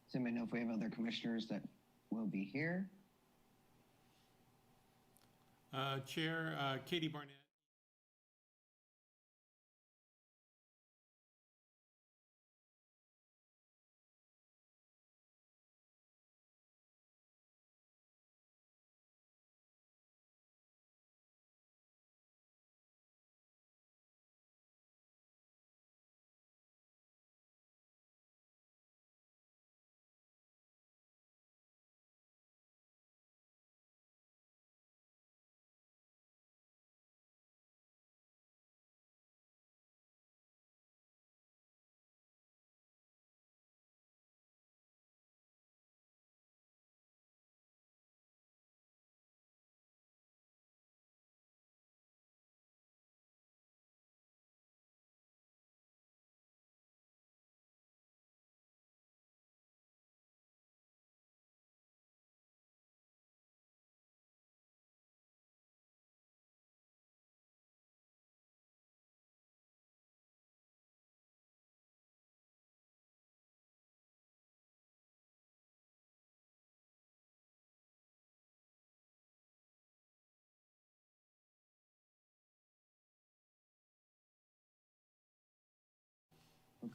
Does anybody know if we have other commissioners that will be here? Chair Katie Barnett.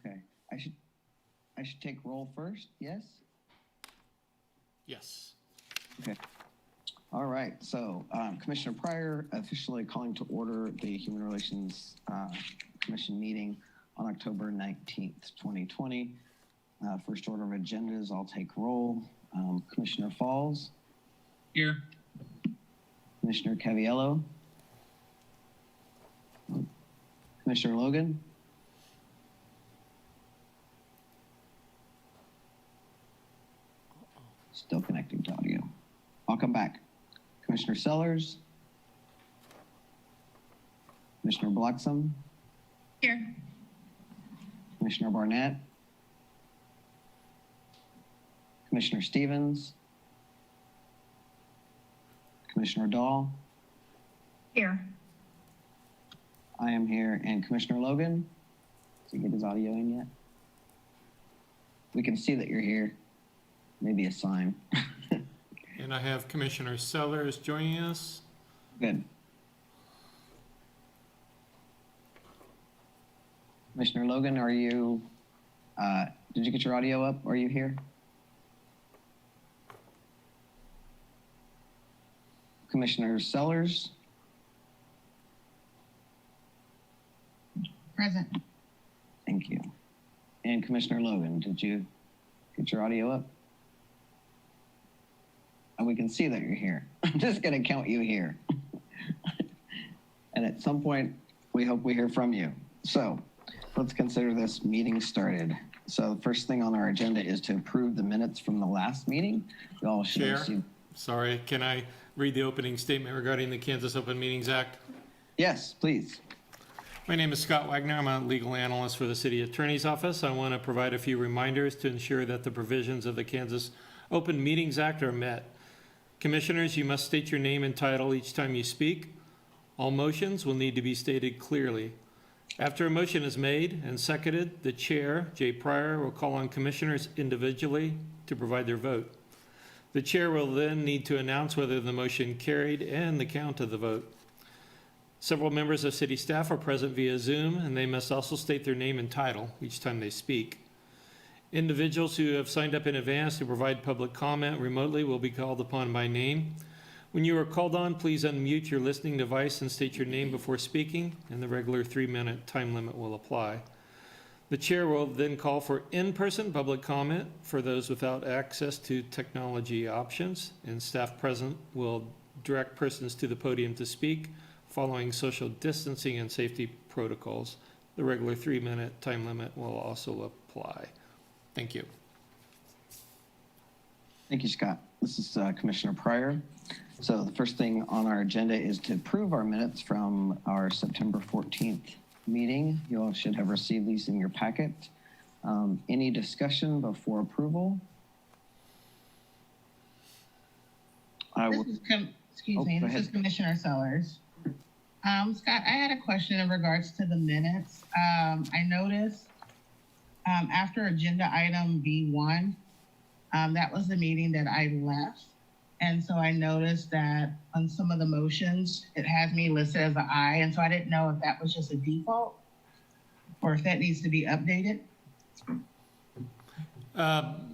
Okay, I should take roll first, yes? Yes. Okay. All right, so Commissioner Pryor officially calling to order the Human Relations Commission meeting on October 19th, 2020. First order of agendas, I'll take roll. Commissioner Falls. Here. Commissioner Caviello. Commissioner Logan. Still connecting to audio. I'll come back. Commissioner Sellers. Commissioner Bloxham. Here. Commissioner Barnett. Commissioner Stevens. Commissioner Dahl. Here. I am here. And Commissioner Logan. Did he get his audio in yet? We can see that you're here. Maybe a sign. And I have Commissioner Sellers joining us. Good. Commissioner Logan, are you, did you get your audio up? Are you here? Commissioner Sellers? Present. Thank you. And Commissioner Logan, did you get your audio up? And we can see that you're here. I'm just going to count you here. And at some point, we hope we hear from you. So let's consider this meeting started. So the first thing on our agenda is to approve the minutes from the last meeting. You all should have Chair, sorry, can I read the opening statement regarding the Kansas Open Meetings Act? Yes, please. My name is Scott Wagner. I'm a legal analyst for the City Attorney's Office. I want to provide a few reminders to ensure that the provisions of the Kansas Open Meetings Act are met. Commissioners, you must state your name and title each time you speak. All motions will need to be stated clearly. After a motion is made and seconded, the chair, Jay Pryor, will call on commissioners individually to provide their vote. The chair will then need to announce whether the motion carried and the count of the vote. Several members of city staff are present via Zoom, and they must also state their name and title each time they speak. Individuals who have signed up in advance to provide public comment remotely will be called upon by name. When you are called on, please unmute your listening device and state your name before speaking, and the regular 3-minute time limit will apply. The chair will then call for in-person public comment for those without access to technology options, and staff present will direct persons to the podium to speak, following social distancing and safety protocols. The regular 3-minute time limit will also apply. Thank you. Thank you, Scott. This is Commissioner Pryor. So the first thing on our agenda is to approve our minutes from our September 14th meeting. You all should have received these in your packet. Any discussion before approval? This is Commissioner Sellers. Scott, I had a question in regards to the minutes. I noticed after agenda item B1, That was the meeting that I left. And so I noticed that on some of the motions, it has me listed as an I. And so I didn't know if that was just a default or if that needs to be updated.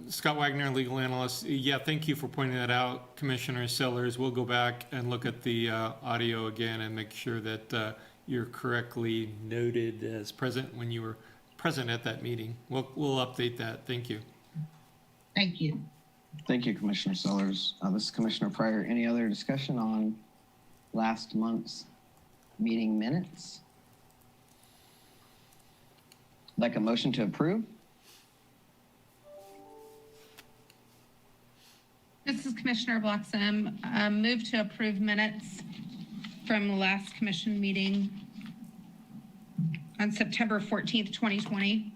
Scott Wagner, legal analyst. Yeah, thank you for pointing that out, Commissioner Sellers. We'll go back and look at the audio again and make sure that you're correctly noted as present when you were present at that meeting. We'll update that. Thank you. Thank you. Thank you, Commissioner Sellers. This is Commissioner Pryor. Any other discussion on last month's meeting minutes? Like a motion to approve? This is Commissioner Bloxham. Move to approve minutes from the last commission meeting on September 14th, 2020.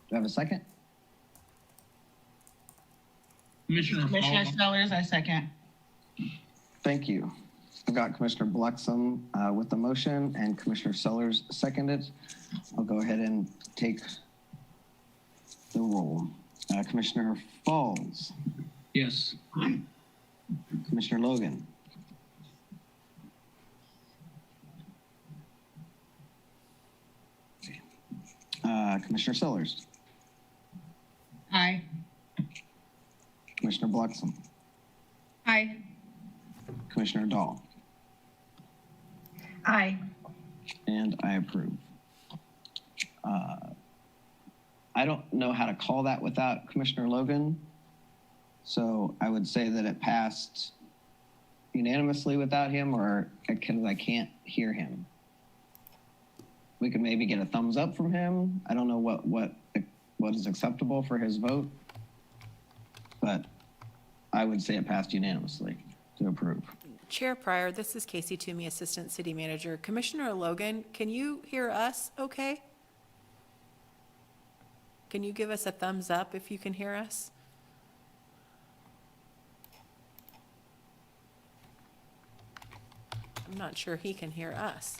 Do I have a second? Commissioner Sellers, I second. Thank you. I've got Commissioner Bloxham with the motion and Commissioner Sellers seconded. I'll go ahead and take the roll. Commissioner Falls, Yes. Commissioner Logan, Commissioner Sellers, Aye. Commissioner Bloxham, Aye. Commissioner Dahl, Aye. and I approve. I don't know how to call that without Commissioner Logan, so I would say that it passed unanimously without him, or because I can't hear him. We could maybe get a thumbs up from him. I don't know what is acceptable for his vote, but I would say it passed unanimously to approve. Chair Pryor, this is Casey Toomey, Assistant City Manager. Commissioner Logan, can you hear us okay? Can you give us a thumbs up if you can hear us? I'm not sure he can hear us.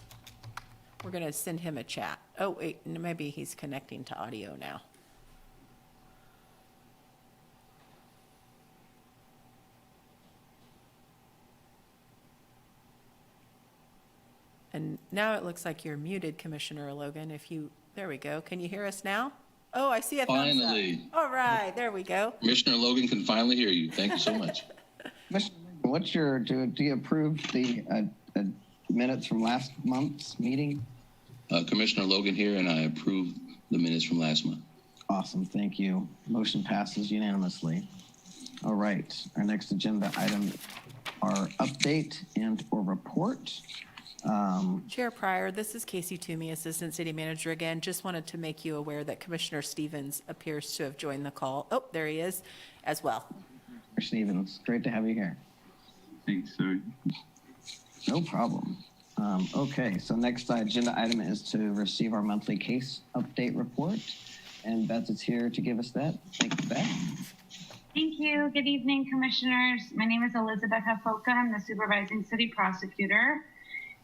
We're going to send him a chat. Oh, wait, maybe he's connecting to audio now. And now it looks like you're muted, Commissioner Logan. There we go. Can you hear us now? Oh, I see a thumbs up. Finally. All right, there we go. Commissioner Logan can finally hear you. Thank you so much. Commissioner, what's your, do you approve the minutes from last month's meeting? Commissioner Logan here, and I approve the minutes from last month. Awesome, thank you. Motion passes unanimously. All right, our next agenda item are update and or report. Chair Pryor, this is Casey Toomey, Assistant City Manager again. Just wanted to make you aware that Commissioner Stevens appears to have joined the call. Oh, there he is as well. Commissioner Stevens, great to have you here. Thanks, sorry. No problem. Okay, so next agenda item is to receive our monthly case update report. And Beth is here to give us that. Thank you, Beth. Thank you. Good evening, Commissioners. My name is Elizabeth Afoka. I'm the Supervising City Prosecutor.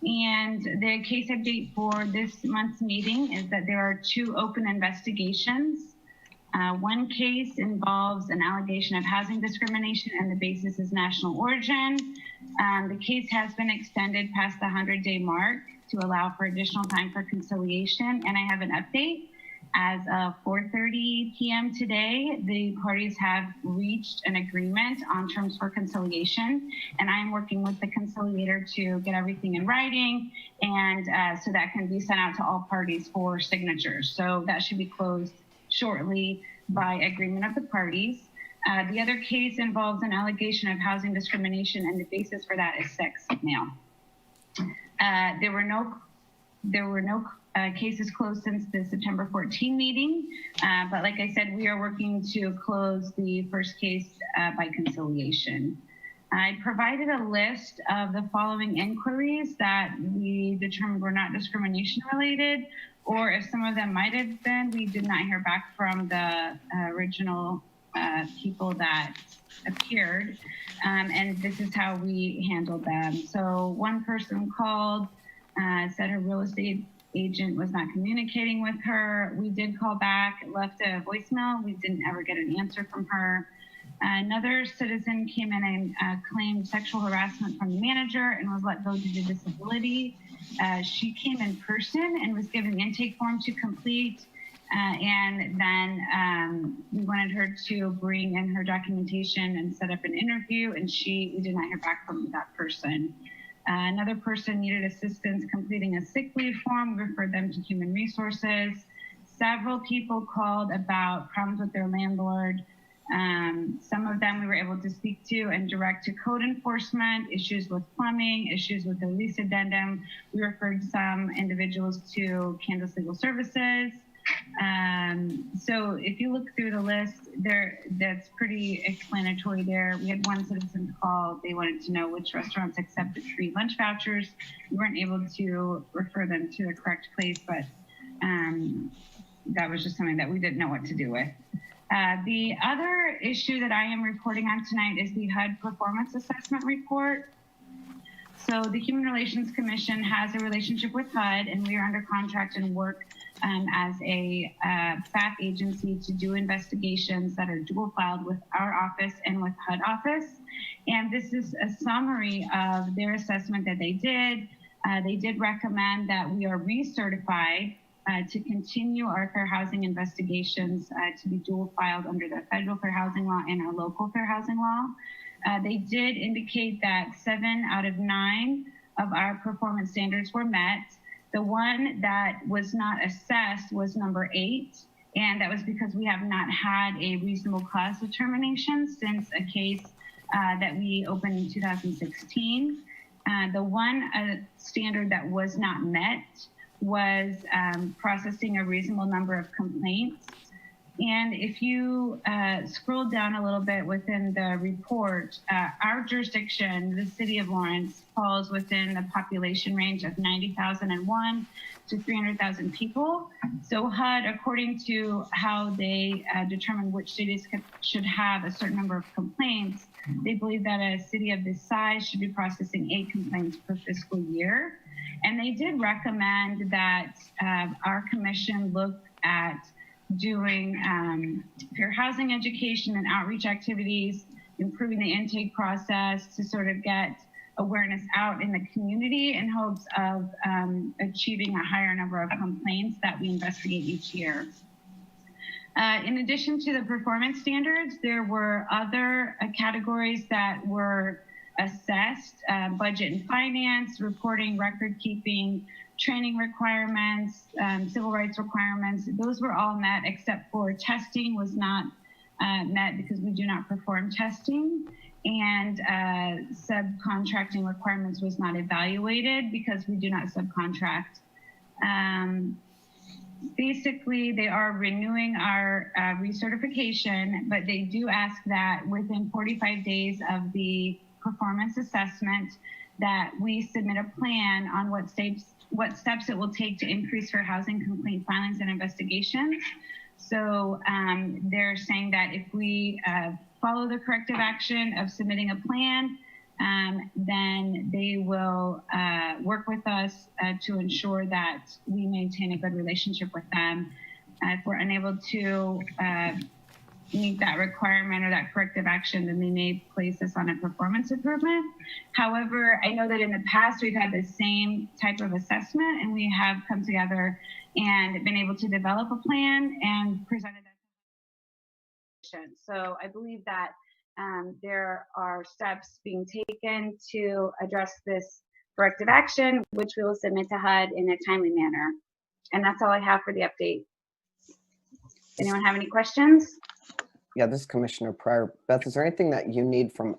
And the case update for this month's meeting is that there are 2 open investigations. One case involves an allegation of housing discrimination and the basis is national origin. The case has been extended past the 100-day mark to allow for additional time for conciliation. And I have an update. As of 4:30 p.m. today, the parties have reached an agreement on terms for conciliation, and I am working with the conciliator to get everything in writing, and so that can be sent out to all parties for signatures. So that should be closed shortly by agreement of the parties. The other case involves an allegation of housing discrimination, and the basis for that is sex male. There were no cases closed since the September 14 meeting, but like I said, we are working to close the first case by conciliation. I provided a list of the following inquiries that we determined were not discrimination related, or if some of them might have been, we did not hear back from the original people that appeared, and this is how we handled them. So one person called, said her real estate agent was not communicating with her. We did call back, left a voicemail. We didn't ever get an answer from her. Another citizen came in and claimed sexual harassment from the manager and was let go due to disability. She came in person and was given an intake form to complete. And then we wanted her to bring in her documentation and set up an interview, and we did not hear back from that person. Another person needed assistance completing a sick leave form. We referred them to Human Resources. Several people called about problems with their landlord. Some of them we were able to speak to and direct to code enforcement, issues with plumbing, issues with the lease addendum. We referred some individuals to Kansas Legal Services. So if you look through the list there, that's pretty explanatory there. We had one citizen call. They wanted to know which restaurants accepted free lunch vouchers. We weren't able to refer them to the correct place, but that was just something that we didn't know what to do with. The other issue that I am reporting on tonight is the HUD performance assessment report. So the Human Relations Commission has a relationship with HUD, and we are under contract and work as a FAP agency to do investigations that are dual filed with our office and with HUD office. And this is a summary of their assessment that they did. They did recommend that we are recertified to continue our fair housing investigations to be dual filed under the federal fair housing law and our local fair housing law. They did indicate that 7 out of 9 of our performance standards were met. The one that was not assessed was number 8, and that was because we have not had a reasonable cause determination since a case that we opened in 2016. The one standard that was not met was processing a reasonable number of complaints. And if you scroll down a little bit within the report, our jurisdiction, the city of Lawrence, falls within the population range of 90,001 to 300,000 people. So HUD, according to how they determine which cities should have a certain number of complaints, they believe that a city of this size should be processing 8 complaints per fiscal year. And they did recommend that our commission look at doing fair housing education and outreach activities, improving the intake process to sort of get awareness out in the community in hopes of achieving a higher number of complaints that we investigate each year. In addition to the performance standards, there were other categories that were assessed, budget and finance, reporting, record keeping, training requirements, civil rights requirements. Those were all met except for testing was not met because we do not perform testing, and subcontracting requirements was not evaluated because we do not subcontract. Basically, they are renewing our recertification, but they do ask that within 45 days of the performance assessment that we submit a plan on what steps it will take to increase fair housing complaint filings and investigations. So they're saying that if we follow the corrective action of submitting a plan, then they will work with us to ensure that we maintain a good relationship with them. If we're unable to meet that requirement or that corrective action, then they may place us on a performance improvement. However, I know that in the past we've had the same type of assessment, and we have come together and been able to develop a plan and presented that. So I believe that there are steps being taken to address this corrective action, which we will submit to HUD in a timely manner. And that's all I have for the update. Anyone have any questions? Yeah, this is Commissioner Pryor. Beth, is there anything that you need from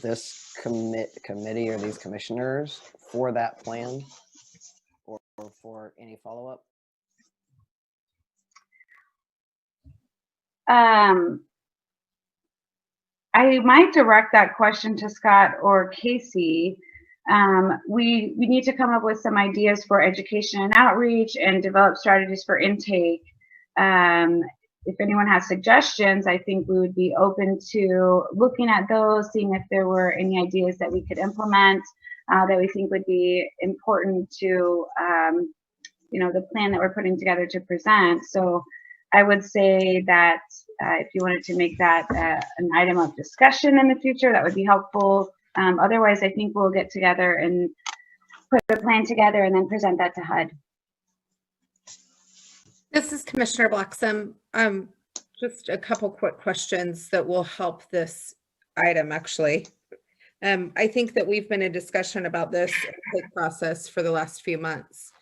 this committee or these commissioners for that plan or for any follow-up? I might direct that question to Scott or Casey. We need to come up with some ideas for education and outreach and develop strategies for intake. If anyone has suggestions, I think we would be open to looking at those, seeing if there were any ideas that we could implement that we think would be important to the plan that we're putting together to present. So I would say that if you wanted to make that an item of discussion in the future, that would be helpful. Otherwise, I think we'll get together and put a plan together and then present that to HUD. This is Commissioner Bloxham. Just a couple quick questions that will help this item, actually. I think that we've been in discussion about this intake process for the last few months.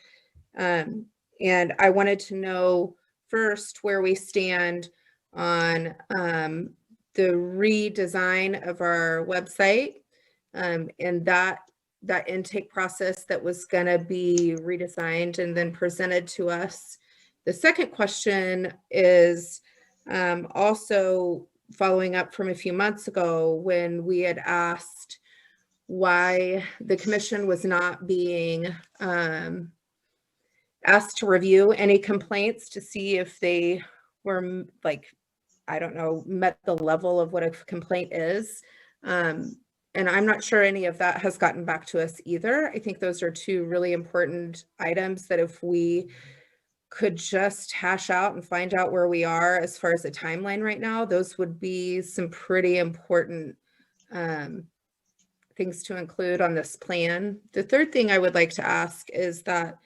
And I wanted to know first where we stand on the redesign of our website and that intake process that was going to be redesigned and then presented to us. The second question is also following up from a few months ago when we had asked why the commission was not being asked to review any complaints to see if they were met the level of what a complaint is. And I'm not sure any of that has gotten back to us either. I think those are two really important items that if we could just hash out and find out where we are as far as the timeline right now, those would be some pretty important things to include on this plan. The third thing I would like to ask is that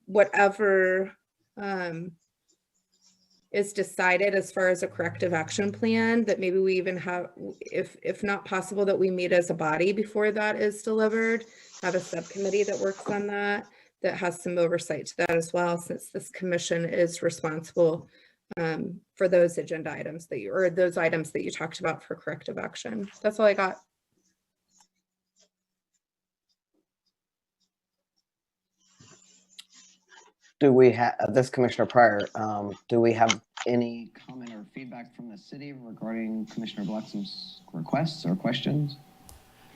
whatever is decided as far as a corrective action plan, that maybe we even have, if not possible, that we meet as a body before that is delivered, have a subcommittee that works on that has some oversight to that as well, since this commission is responsible for those agenda items those items that you talked about for corrective action. That's all I got. Do we have, this Commissioner Pryor, do we have any comment or feedback from the city regarding Commissioner Bloxham's requests or questions?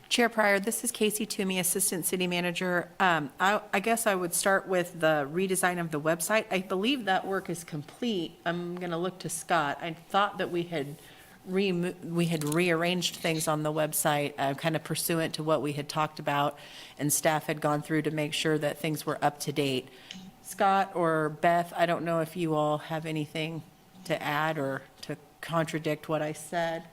Chair Pryor, this is Casey Toomey, Assistant City Manager. I guess I would start with the redesign of the website. I believe that work is complete. I'm going to look to Scott. I thought that we had rearranged things on the website, kind of pursuant to what we had talked about, and staff had gone through to make sure that things were up to date. Scott or Beth, I don't know if you all have anything to add or to contradict what I said.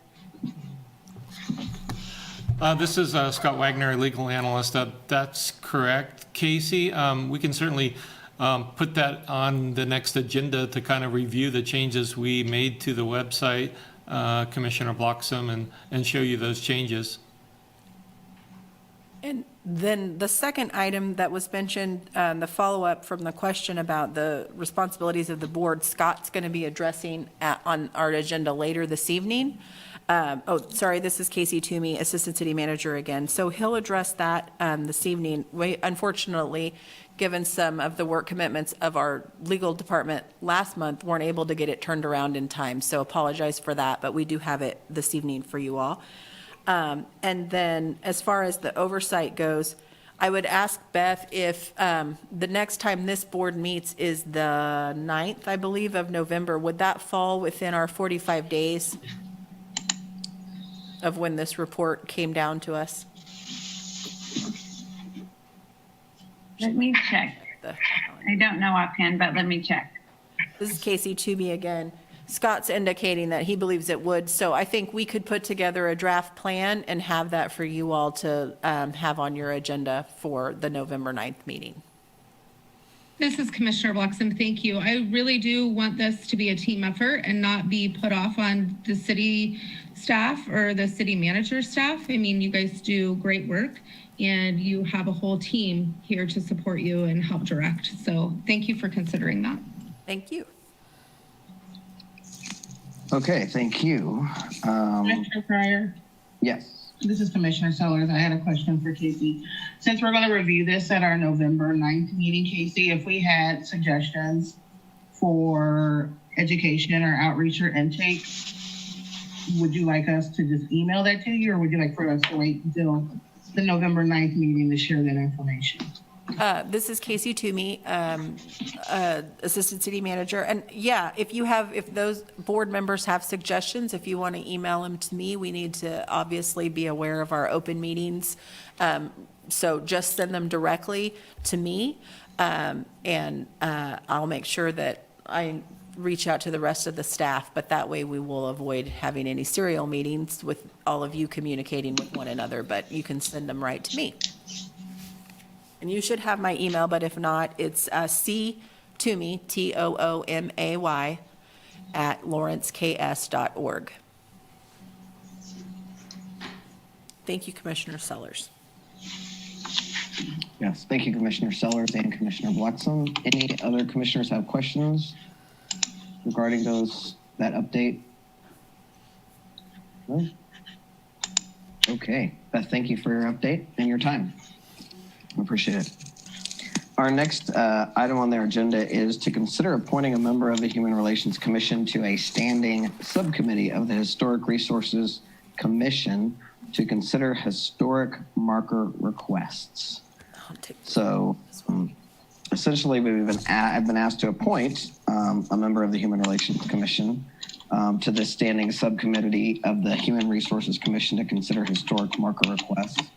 This is Scott Wagner, legal analyst. That's correct, Casey. We can certainly put that on the next agenda to kind of review the changes we made to the website, Commissioner Bloxham, and show you those changes. And then the second item that was mentioned, the follow-up from the question about the responsibilities of the board, Scott's going to be addressing on our agenda later this evening. This is Casey Toomey, Assistant City Manager again. So he'll address that this evening. We, unfortunately, given some of the work commitments of our legal department last month, weren't able to get it turned around in time. So apologize for that, but we do have it this evening for you all. And then as far as the oversight goes, I would ask Beth if the next time this board meets is the 9th, I believe, of November. Would that fall within our 45 days of when this report came down to us? Let me check. I don't know offhand, but let me check. This is Casey Toomey again. Scott's indicating that he believes it would, so I think we could put together a draft plan and have that for you all to have on your agenda for the November 9th meeting. This is Commissioner Bloxham. Thank you. I really do want this to be a team effort and not be put off on the city staff or the city manager staff. I mean, you guys do great work and you have a whole team here to support you and help direct. So thank you for considering that. Thank you. Okay, thank you. Commissioner Pryor, Yes. this is Commissioner Sellers. I had a question for Casey. Since we're going to review this at our November 9th meeting, Casey, if we had suggestions for education or outreach or intake, would you like us to just email that to you, or would you like for us to wait until the November 9th meeting to share that information? This is Casey Toomey, Assistant City Manager. And yeah, if those board members have suggestions, if you want to email them to me, we need to obviously be aware of our open meetings So just send them directly to me, and I'll make sure that I reach out to the rest of the staff, but that way we will avoid having any serial meetings with all of you communicating with one another, but you can send them right to me. And you should have my email, but if not, it's ctoomey, Toomay, @lawrenceks.org. Thank you, Commissioner Sellers. Yes, thank you, Commissioner Sellers and Commissioner Bloxham. Any other commissioners have questions regarding that update? No? Okay, Beth, thank you for your update and your time. I appreciate it. Our next item on their agenda is to consider appointing a member of the Human Relations Commission to a standing subcommittee of the Historic Resources Commission to consider historic marker requests. So essentially, I've been asked to appoint a member of the Human Relations Commission to the standing subcommittee of the Human Resources Commission to consider historic marker requests.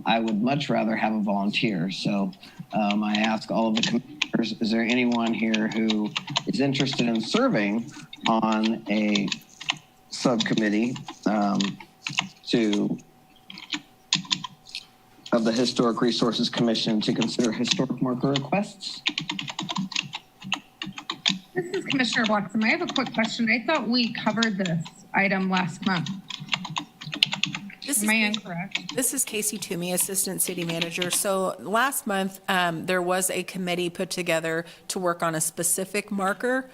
I would much rather have a volunteer. So I ask all of the commissioners, is there anyone here who is interested in serving on a subcommittee of the Historic Resources Commission to consider historic marker requests? This is Commissioner Bloxham. I have a quick question. I thought we covered this item last month. Am I incorrect? This is Casey Toomey, Assistant City Manager. So last month, there was a committee put together to work on a specific marker.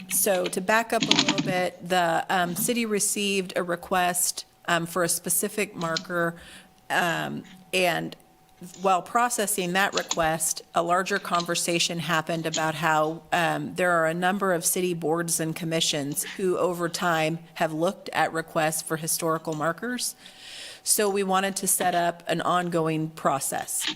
So to back up a little bit, the city received a request for a specific marker, and while processing that request, a larger conversation happened about how there are a number of city boards and commissions who over time have looked at requests for historical markers. So we wanted to set up an ongoing process.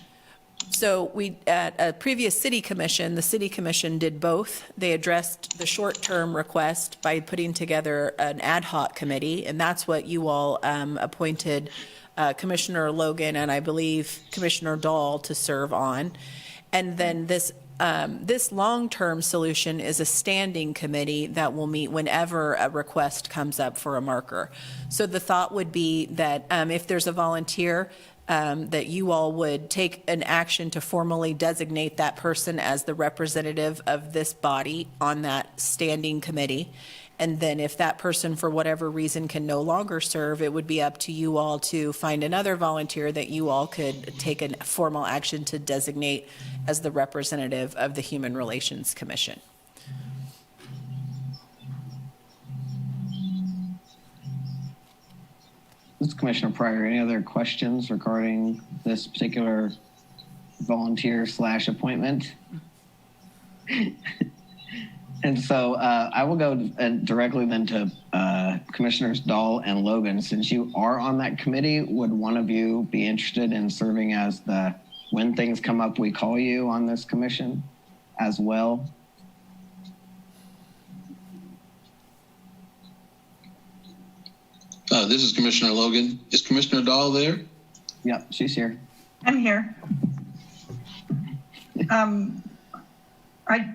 So at a previous city commission, the city commission did both. They addressed the short-term request by putting together an ad hoc committee, and that's what you all appointed Commissioner Logan and I believe Commissioner Dahl to serve on. And then this long-term solution is a standing committee that will meet whenever a request comes up for a marker. So the thought would be that if there's a volunteer, that you all would take an action to formally designate that person as the representative of this body on that standing committee. And then if that person, for whatever reason, can no longer serve, it would be up to you all to find another volunteer that you all could take a formal action to designate as the representative of the Human Relations Commission. This is Commissioner Pryor. Any other questions regarding this particular volunteer / appointment? And so I will go directly then to Commissioners Dahl and Logan. Since you are on that committee, would one of you be interested in serving as when things come up, we call you on this commission as well? This is Commissioner Logan. Is Commissioner Dahl there? Yep, she's here. I'm here.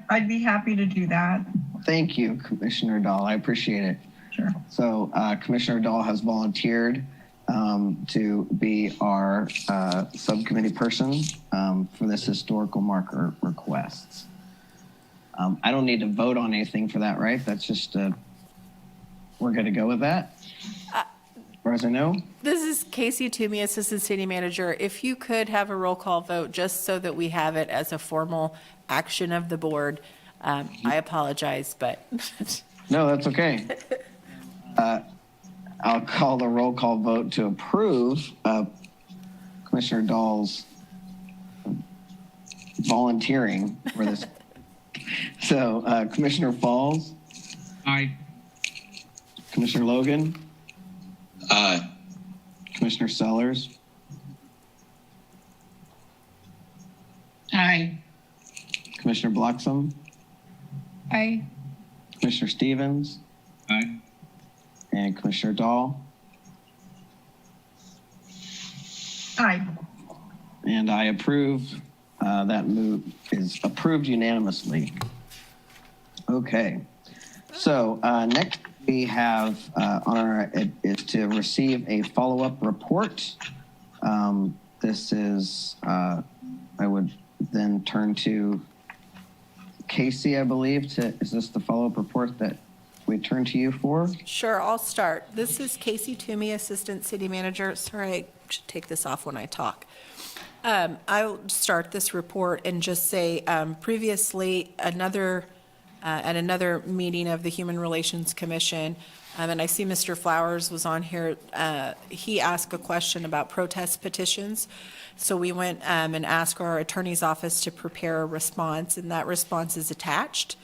I'd be happy to do that. Thank you, Commissioner Dahl. I appreciate it. Sure. So Commissioner Dahl has volunteered to be our subcommittee person for this historical marker requests. I don't need to vote on anything for that, right? That's just, we're going to go with that? As far as I know. This is Casey Toomey, Assistant City Manager. If you could have a roll call vote just so that we have it as a formal action of the board. I apologize, but. No, that's okay. I'll call the roll call vote to approve Commissioner Dahl's volunteering for this. So Commissioner Falls? Aye. Commissioner Logan? Aye. Commissioner Sellers? Aye. Commissioner Bloxham? Aye. Commissioner Stevens? Aye. And Commissioner Dahl? Aye. And I approve. That move is approved unanimously. Okay. So next we have on our is to receive a follow-up report. This is I would then turn to Casey, I believe. Is this the follow-up report that we turn to you for? Sure, I'll start. This is Casey Toomey, Assistant City Manager. Sorry, I should take this off when I talk. I'll start this report and just say, previously, at another meeting of the Human Relations Commission, and I see Mr. Flowers was on here, he asked a question about protest petitions. So we went and asked our attorney's office to prepare a response, and that response is attached.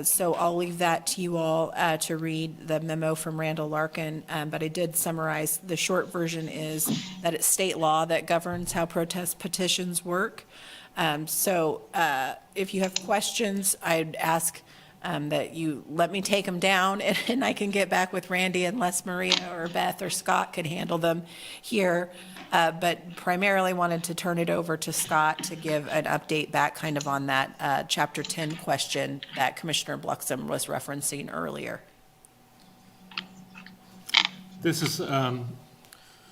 So I'll leave that to you all to read the memo from Randall Larkin, but I did summarize. The short version is that it's state law that governs how protest petitions work. So if you have questions, I'd ask that you let me take them down, and I can get back with Randy unless Maria or Beth or Scott could handle them here. But primarily wanted to turn it over to Scott to give an update back kind of on that Chapter 10 question that Commissioner Bluxham was referencing earlier. This is,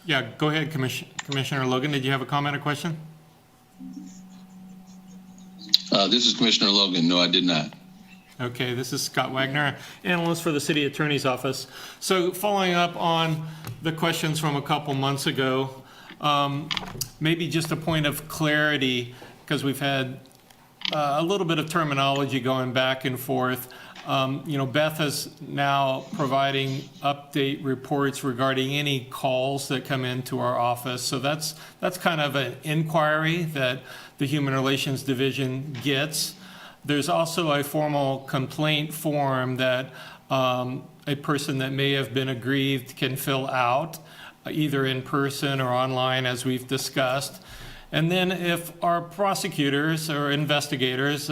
yeah, go ahead, Commissioner Logan. Did you have a comment or question? This is Commissioner Logan. No, I did not. Okay, this is Scott Wagner, analyst for the City Attorney's Office. So following up on the questions from a couple months ago, maybe just a point of clarity, because we've had a little bit of terminology going back and forth. Beth is now providing update reports regarding any calls that come into our office. So that's kind of an inquiry that the Human Relations Division gets. There's also a formal complaint form that a person that may have been aggrieved can fill out, either in person or online, as we've discussed. And then if our prosecutors or investigators,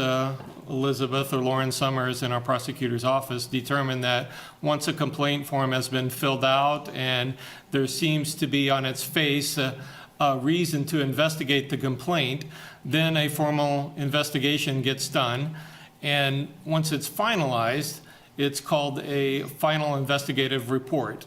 Elizabeth or Lauren Summers in our prosecutor's office, determine that once a complaint form has been filled out and there seems to be on its face a reason to investigate the complaint, then a formal investigation gets done. And once it's finalized, it's called a final investigative report.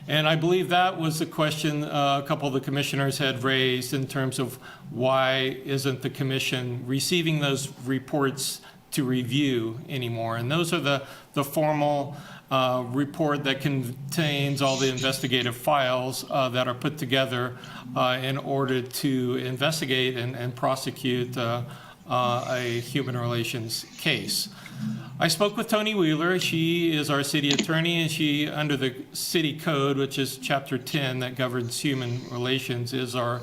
And I believe that was a question a couple of the commissioners had raised in terms of why isn't the commission receiving those reports to review anymore. And those are the formal report that contains all the investigative files that are put together in order to investigate and prosecute a human relations case. I spoke with Tony Wheeler. She is our city attorney, and she, under the city code, which is Chapter 10 that governs human relations, is our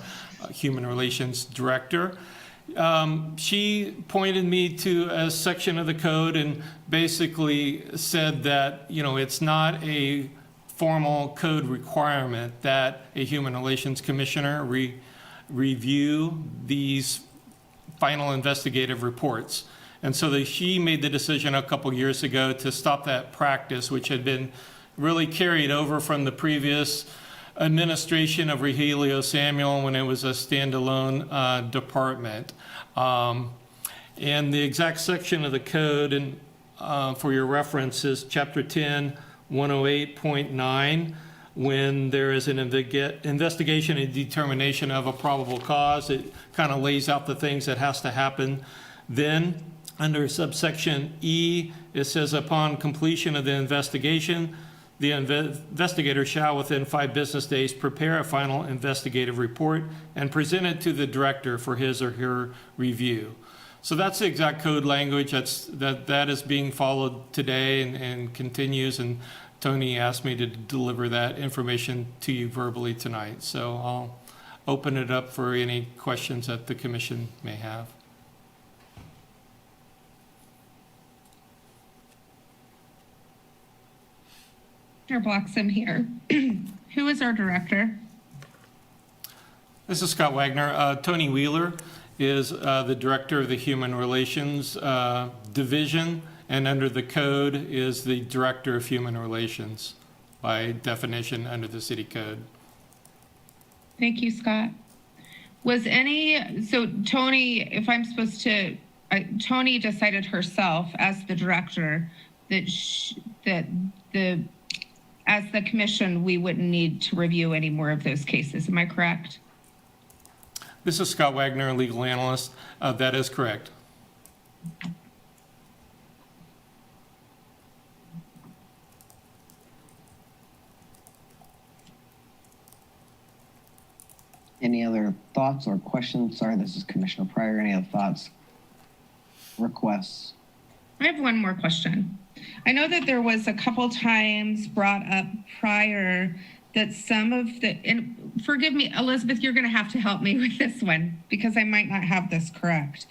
human relations director. She pointed me to a section of the code and basically said that, it's not a formal code requirement that a human relations commissioner review these final investigative reports. And so she made the decision a couple years ago to stop that practice, which had been really carried over from the previous administration of Rogelio Samuel when it was a standalone department. And the exact section of the code, and for your reference, is Chapter 10, 108.9. When there is an investigation and determination of a probable cause, it kind of lays out the things that has to happen. Then, under subsection E, it says, upon completion of the investigation, the investigator shall, within 5 business days, prepare a final investigative report and present it to the director for his or her review. So that's the exact code language that is being followed today and continues. And Tony asked me to deliver that information to you verbally tonight. So I'll open it up for any questions that the commission may have. Mr. Bloxham here. Who is our director? This is Scott Wagner. Tony Wheeler is the director of the Human Relations Division, and under the code is the director of Human Relations by definition under the city code. Thank you, Scott. So Tony, if I'm supposed to, Tony decided herself as the director that as the commission, we wouldn't need to review any more of those cases. Am I correct? This is Scott Wagner, legal analyst. That is correct. Any other thoughts or questions? Sorry, this is Commissioner Pryor. Any other thoughts, requests? I have one more question. I know that there was a couple times brought up prior that some of the, and forgive me, Elizabeth, you're going to have to help me with this one because I might not have this correct.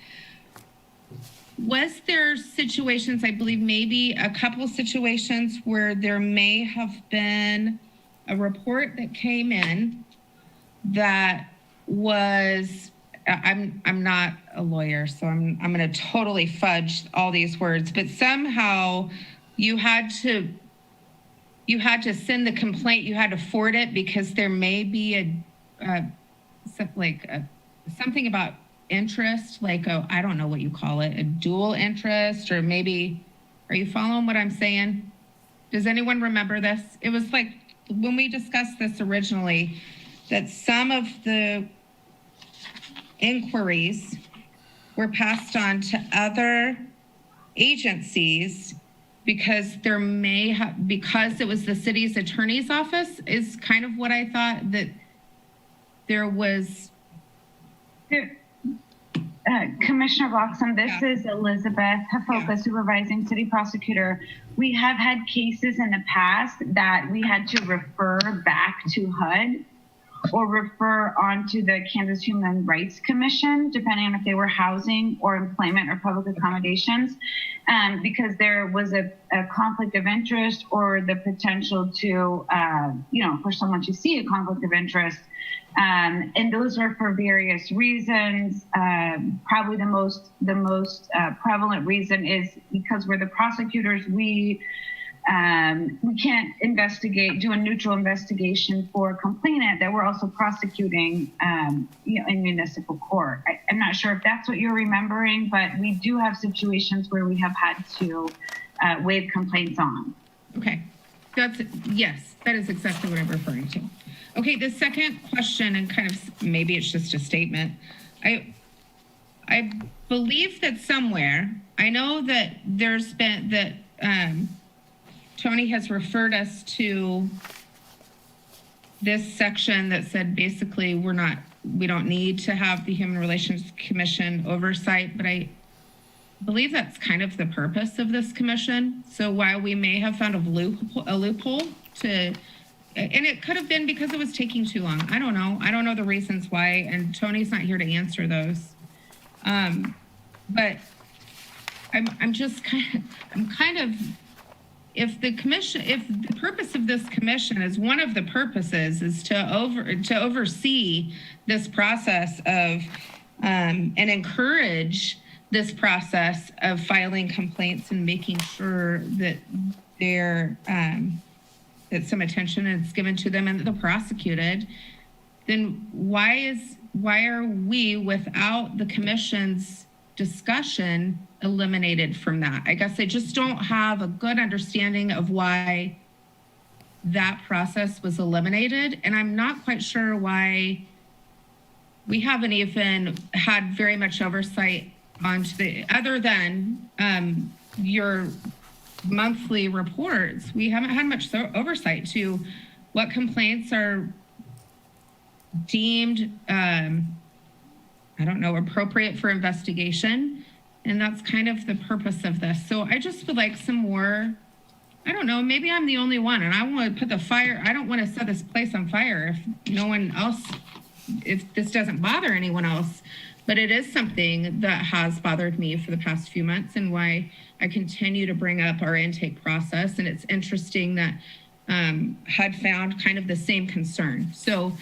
Was there situations, I believe maybe a couple situations where there may have been a report that came in that was, I'm not a lawyer, so I'm going to totally fudge all these words, but somehow you had to send the complaint, you had to forward it because there may be something about interest, like I don't know what you call it, a dual interest, or maybe, are you following what I'm saying? Does anyone remember this? It was like when we discussed this originally, that some of the inquiries were passed on to other agencies because there may have, because it was the city's attorney's office is kind of what I thought that there was. Commissioner Bloxham, this is Elizabeth Hafoka, supervising city prosecutor. We have had cases in the past that we had to refer back to HUD or refer on to the Kansas Human Rights Commission, depending on if they were housing or employment or public accommodations, because there was a conflict of interest or the potential to, for someone to see a conflict of interest. And those are for various reasons. Probably the most prevalent reason is because we're the prosecutors, we can't do a neutral investigation for a complainant that we're also prosecuting, in municipal court. I'm not sure if that's what you're remembering, but we do have situations where we have had to waive complaints on. Okay, yes, that is exactly what I'm referring to. Okay, the second question, and kind of maybe it's just a statement. I believe that somewhere, I know that there's been that Tony has referred us to this section that said basically we don't need to have the Human Relations Commission oversight, but I believe that's kind of the purpose of this commission. So while we may have found a loophole to, and it could have been because it was taking too long. I don't know. I don't know the reasons why, and Tony's not here to answer those. But I'm just kind of, if the purpose of this commission is one of the purposes is to oversee this process of and encourage this process of filing complaints and making sure that that some attention is given to them and that they're prosecuted, then why are we, without the commission's discussion, eliminated from that? I guess I just don't have a good understanding of why that process was eliminated, and I'm not quite sure why we haven't even had very much oversight other than your monthly reports. We haven't had much oversight to what complaints are deemed, appropriate for investigation. And that's kind of the purpose of this. So I just would like some more, I don't know, maybe I'm the only one and I want to put I don't want to set this place on fire if this doesn't bother anyone else. But it is something that has bothered me for the past few months and why I continue to bring up our intake process. And it's interesting that HUD found kind of the same concern. So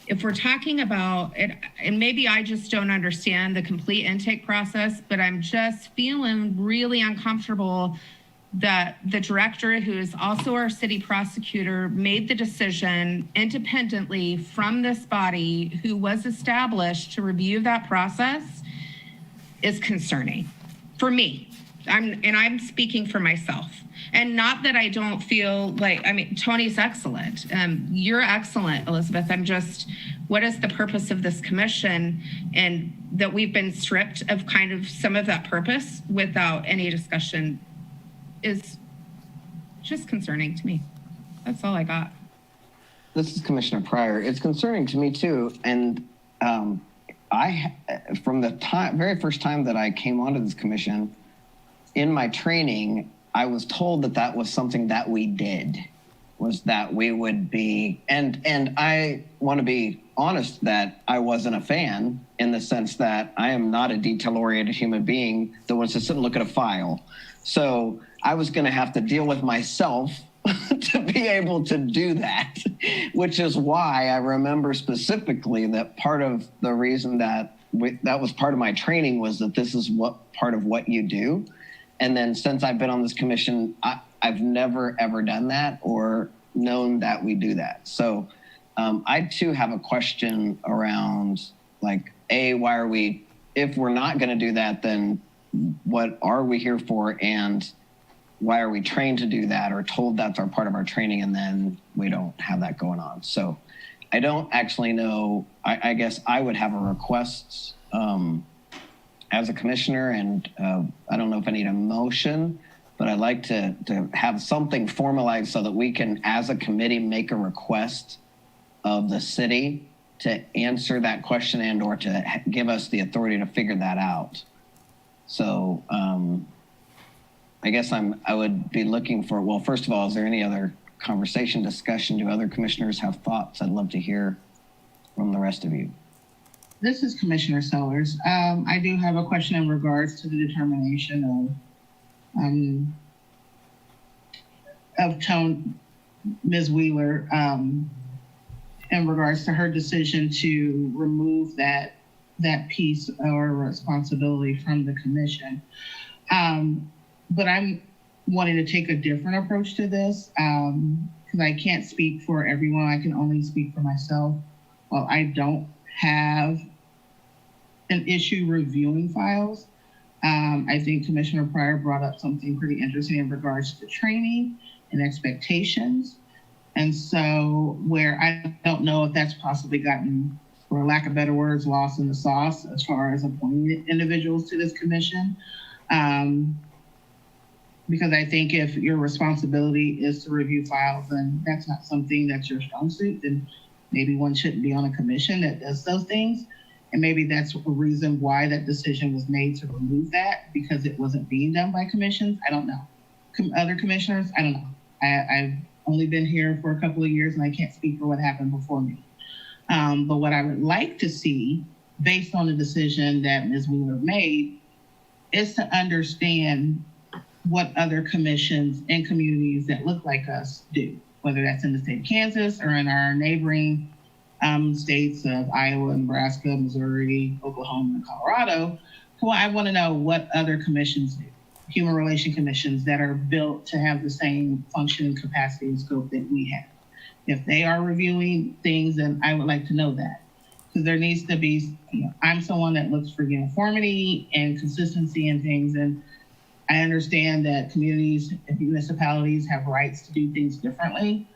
if we're talking about it, and maybe I just don't understand the complete intake process, but I'm just feeling really uncomfortable that the director, who is also our city prosecutor, made the decision independently from this body who was established to review that process is concerning for me. I'm speaking for myself. And not that I don't feel like, I mean, Tony's excellent. You're excellent, Elizabeth. What is the purpose of this commission? And that we've been stripped of kind of some of that purpose without any discussion is just concerning to me. That's all I got. This is Commissioner Pryor. It's concerning to me too. And from the very first time that I came onto this commission, in my training, I was told that that was something that we did, was that we would be, and I want to be honest that I wasn't a fan, in the sense that I am not a detail-oriented human being that wants to sit and look at a file. So I was going to have to deal with myself to be able to do that, which is why I remember specifically that part of the reason that that was part of my training was that this is part of what you do. And then since I've been on this commission, I've never, ever done that or known that we do that. So I too have a question around, like, why are we, if we're not going to do that, then what are we here for? And why are we trained to do that or told that's our part of our training, and then we don't have that going on? So I don't actually know. I guess I would have a request as a commissioner, and I don't know if I need a motion, but I'd like to have something formalized so that we can, as a committee, make a request of the city to answer that question and or to give us the authority to figure that out. So I guess I would be looking for, well, first of all, is there any other conversation, discussion? Do other commissioners have thoughts? I'd love to hear from the rest of you. This is Commissioner Sellers. I do have a question in regards to the determination of Ms. Wheeler in regards to her decision to remove that piece or responsibility from the commission. But I'm wanting to take a different approach to this because I can't speak for everyone. I can only speak for myself. Well, I don't have an issue reviewing files. I think Commissioner Pryor brought up something pretty interesting in regards to training and expectations. And so where I don't know if that's possibly gotten, for lack of better words, lost in the sauce as far as appointing individuals to this commission. Because I think if your responsibility is to review files and that's not something that's your strong suit, then maybe one shouldn't be on a commission that does those things. And maybe that's a reason why that decision was made to remove that, because it wasn't being done by commissions. I don't know. Other commissioners, I don't know. I've only been here for a couple of years and I can't speak for what happened before me. But what I would like to see, based on the decision that Ms. Wheeler made, is to understand what other commissions and communities that look like us do, whether that's in the state of Kansas or in our neighboring states of Iowa, Nebraska, Missouri, Oklahoma, and Colorado. Well, I want to know what other commissions do, human relation commissions that are built to have the same function and capacity and scope that we have. If they are reviewing things, then I would like to know that. Because there needs to be, I'm someone that looks for uniformity and consistency in things. And I understand that communities and municipalities have rights to do things differently.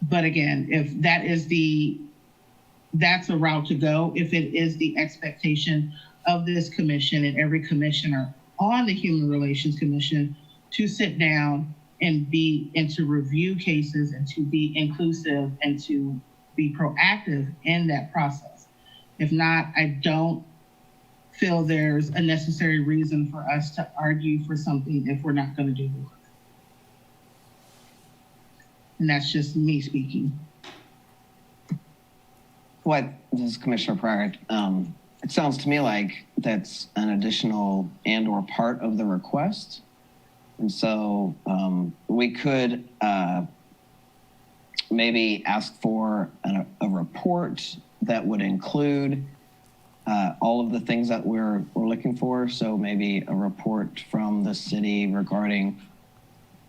But again, if that's a route to go, if it is the expectation of this commission and every commissioner on the Human Relations Commission to sit down and to review cases and to be inclusive and to be proactive in that process. If not, I don't feel there's a necessary reason for us to argue for something if we're not going to do the work. And that's just me speaking. This is Commissioner Pryor. It sounds to me like that's an additional and or part of the request. And so we could maybe ask for a report that would include all of the things that we're looking for. So maybe a report from the city regarding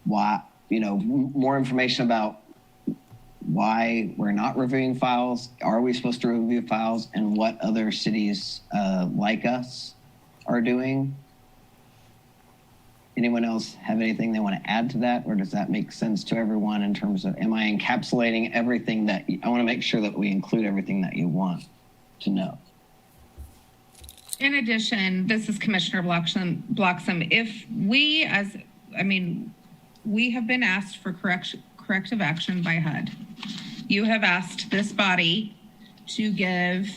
why, more information about why we're not reviewing files. Are we supposed to review files, and what other cities like us are doing? Anyone else have anything they want to add to that, or does that make sense to everyone in terms of, am I encapsulating everything that, I want to make sure that we include everything that you want to know. In addition, this is Commissioner Bloxham. If we we have been asked for corrective action by HUD. You have asked this body to give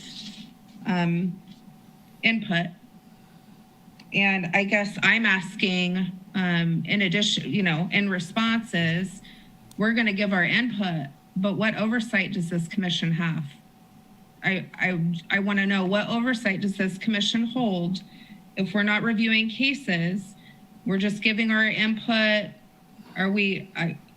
input. And I guess I'm asking, in addition, in responses, we're going to give our input, but what oversight does this commission have? I want to know, what oversight does this commission hold if we're not reviewing cases? We're just giving our input. Are we,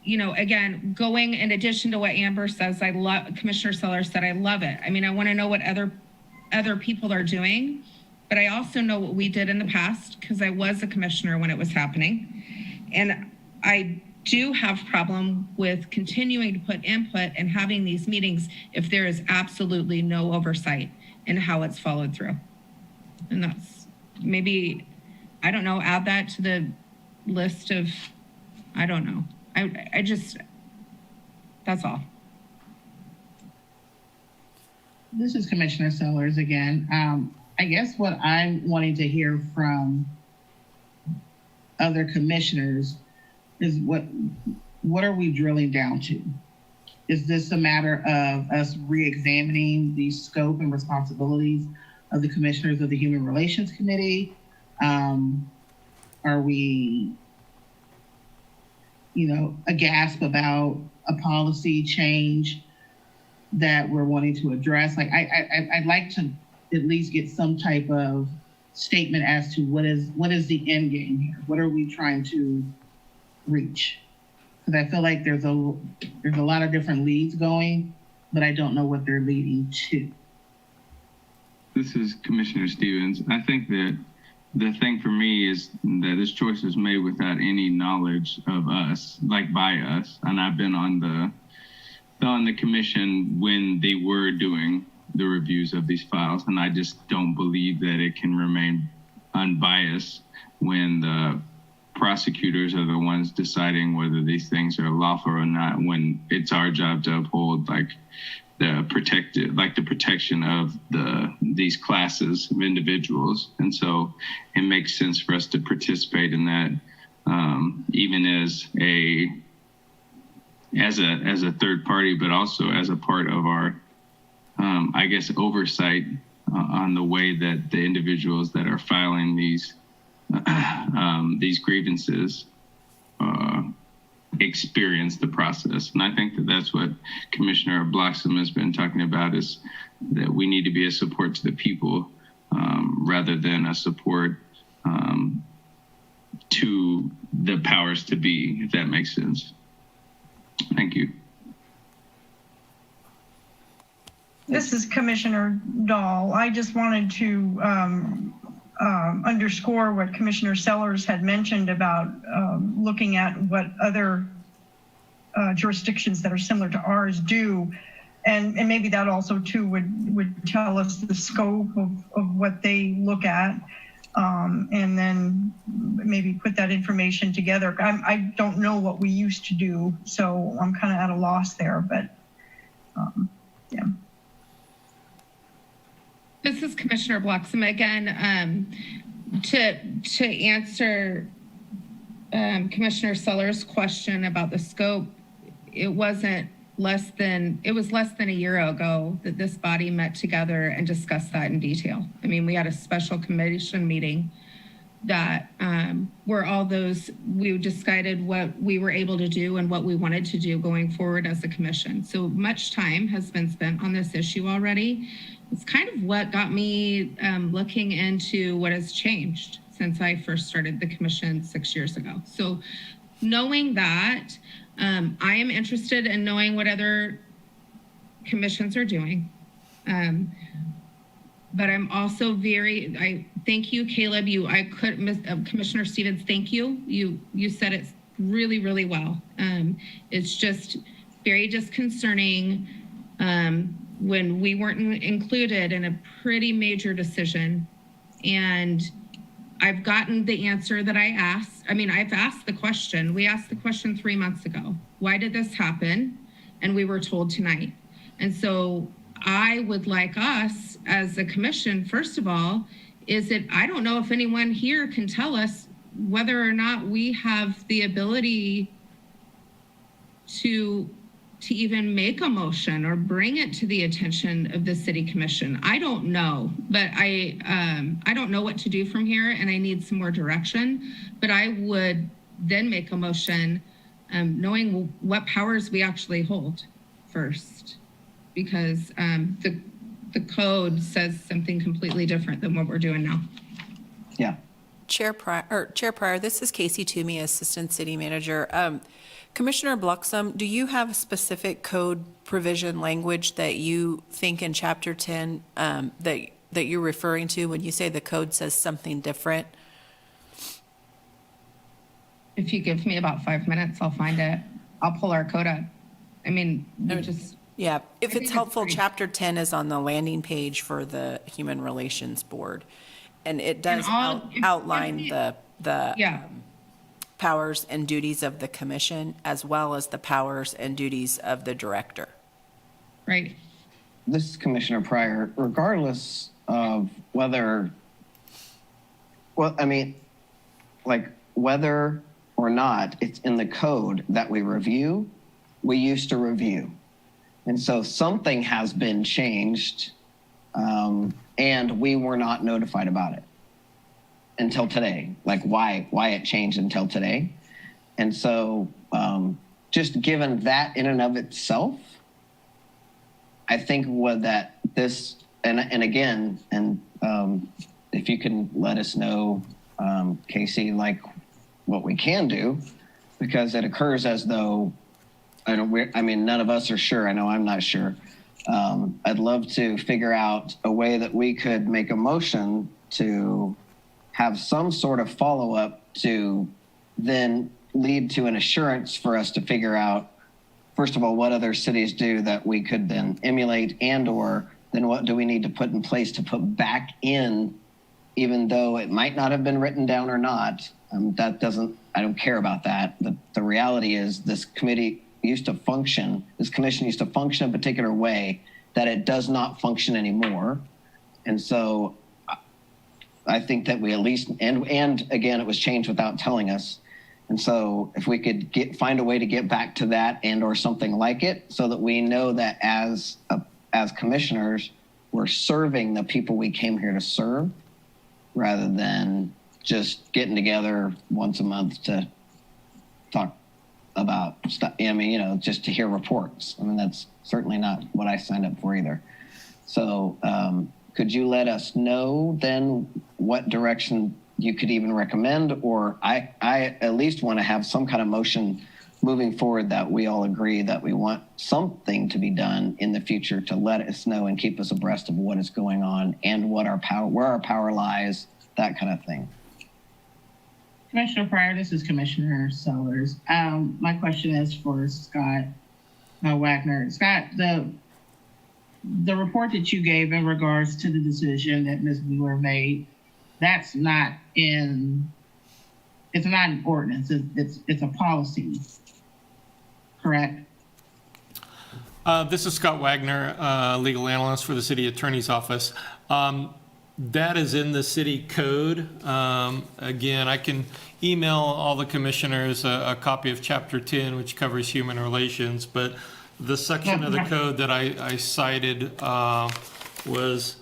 again, going in addition to what Amber says, I love, Commissioner Sellers said, I love it. I mean, I want to know what other people are doing, but I also know what we did in the past because I was a commissioner when it was happening. And I do have problem with continuing to put input and having these meetings if there is absolutely no oversight in how it's followed through. And that's maybe, I don't know, add that to the list of, I don't know. I just, that's all. This is Commissioner Sellers again. I guess what I'm wanting to hear from other commissioners is what are we drilling down to? Is this a matter of us re-examining the scope and responsibilities of the commissioners of the Human Relations Committee? Are we, a gasp about a policy change that we're wanting to address? Like, I'd like to at least get some type of statement as to what is the end game here? What are we trying to reach? Because I feel like there's a lot of different leads going, but I don't know what they're leading to. This is Commissioner Stevens. I think that the thing for me is that this choice was made without any knowledge of us, like by us. And I've been on the commission when they were doing the reviews of these files, and I just don't believe that it can remain unbiased when the prosecutors are the ones deciding whether these things are lawful or not, when it's our job to uphold the protection of these classes of individuals. And so it makes sense for us to participate in that, even as a third party, but also as a part of our oversight on the way that the individuals that are filing these grievances experience the process. And I think that that's what Commissioner Bloxham has been talking about, is that we need to be a support to the people rather than a support to the powers to be, if that makes sense. Thank you. This is Commissioner Dahl. I just wanted to underscore what Commissioner Sellers had mentioned about looking at what other jurisdictions that are similar to ours do. And maybe that also too would tell us the scope of what they look at, and then maybe put that information together. I don't know what we used to do, so I'm kind of at a loss there, but yeah. This is Commissioner Bloxham again. To answer Commissioner Sellers' question about the scope, it was less than a year ago that this body met together and discussed that in detail. I mean, we had a special commission meeting that where we decided what we were able to do and what we wanted to do going forward as a commission. So much time has been spent on this issue already. It's kind of what got me looking into what has changed since I first started the commission 6 years ago. So knowing that, I am interested in knowing what other commissions are doing. but I'm also I thank you, Caleb. Commissioner Stevens, thank you. You said it really, really well. It's just very disconcerting when we weren't included in a pretty major decision. And I've gotten the answer that I asked. I mean, I've asked the question. We asked the question 3 months ago. Why did this happen? And we were told tonight. And so I would like us as a commission, first of all, I don't know if anyone here can tell us whether or not we have the ability to even make a motion or bring it to the attention of the city commission. I don't know, but I don't know what to do from here, and I need some more direction. But I would then make a motion knowing what powers we actually hold first, because the code says something completely different than what we're doing now. Yeah. Chair Pryor, this is Casey Toomey, Assistant City Manager. Commissioner Bluxham, do you have a specific code provision language that you think in Chapter 10 that you're referring to when you say the code says something different? If you give me about 5 minutes, I'll find it. I'll pull our code up. I mean, Yeah, if I think it's helpful, great. Chapter 10 is on the landing page for the Human Relations Board. And it does outline the Yeah. powers and duties of the commission, as well as the powers and duties of the director. Right. This is Commissioner Pryor. Regardless of whether or not it's in the code that we review, we used to review. And so something has been changed, and we were not notified about it until today, like why it changed until today. And so just given that in and of itself, I think if you can let us know, Casey, like what we can do, because it occurs as though, none of us are sure. I know I'm not sure. I'd love to figure out a way that we could make a motion to have some sort of follow-up to then lead to an assurance for us to figure out, first of all, what other cities do that we could then emulate, and or then what do we need to put in place to put back in, even though it might not have been written down or not. I don't care about that. The reality is this commission used to function a particular way that it does not function anymore. And so I think that we at least, and again, it was changed without telling us. And so if we could find a way to get back to that and or something like it, so that we know that as commissioners, we're serving the people we came here to serve, rather than just getting together once a month to talk about stuff. Just to hear reports. That's certainly not what I signed up for either. So could you let us know then what direction you could even recommend? Or I at least want to have some kind of motion moving forward that we all agree that we want something to be done in the future to let us know and keep us abreast of what is going on and where our power lies, that kind of thing. Commissioner Pryor, this is Commissioner Sellers. My question is for Scott Wagner. Scott, the report that you gave in regards to the decision that Ms. Wheeler made, it's not an ordinance, it's a policy, correct? This is Scott Wagner, legal analyst for the city attorney's office. That is in the city code. Again, I can email all the commissioners a copy of Chapter 10, which covers human relations, but the section of the code that I cited was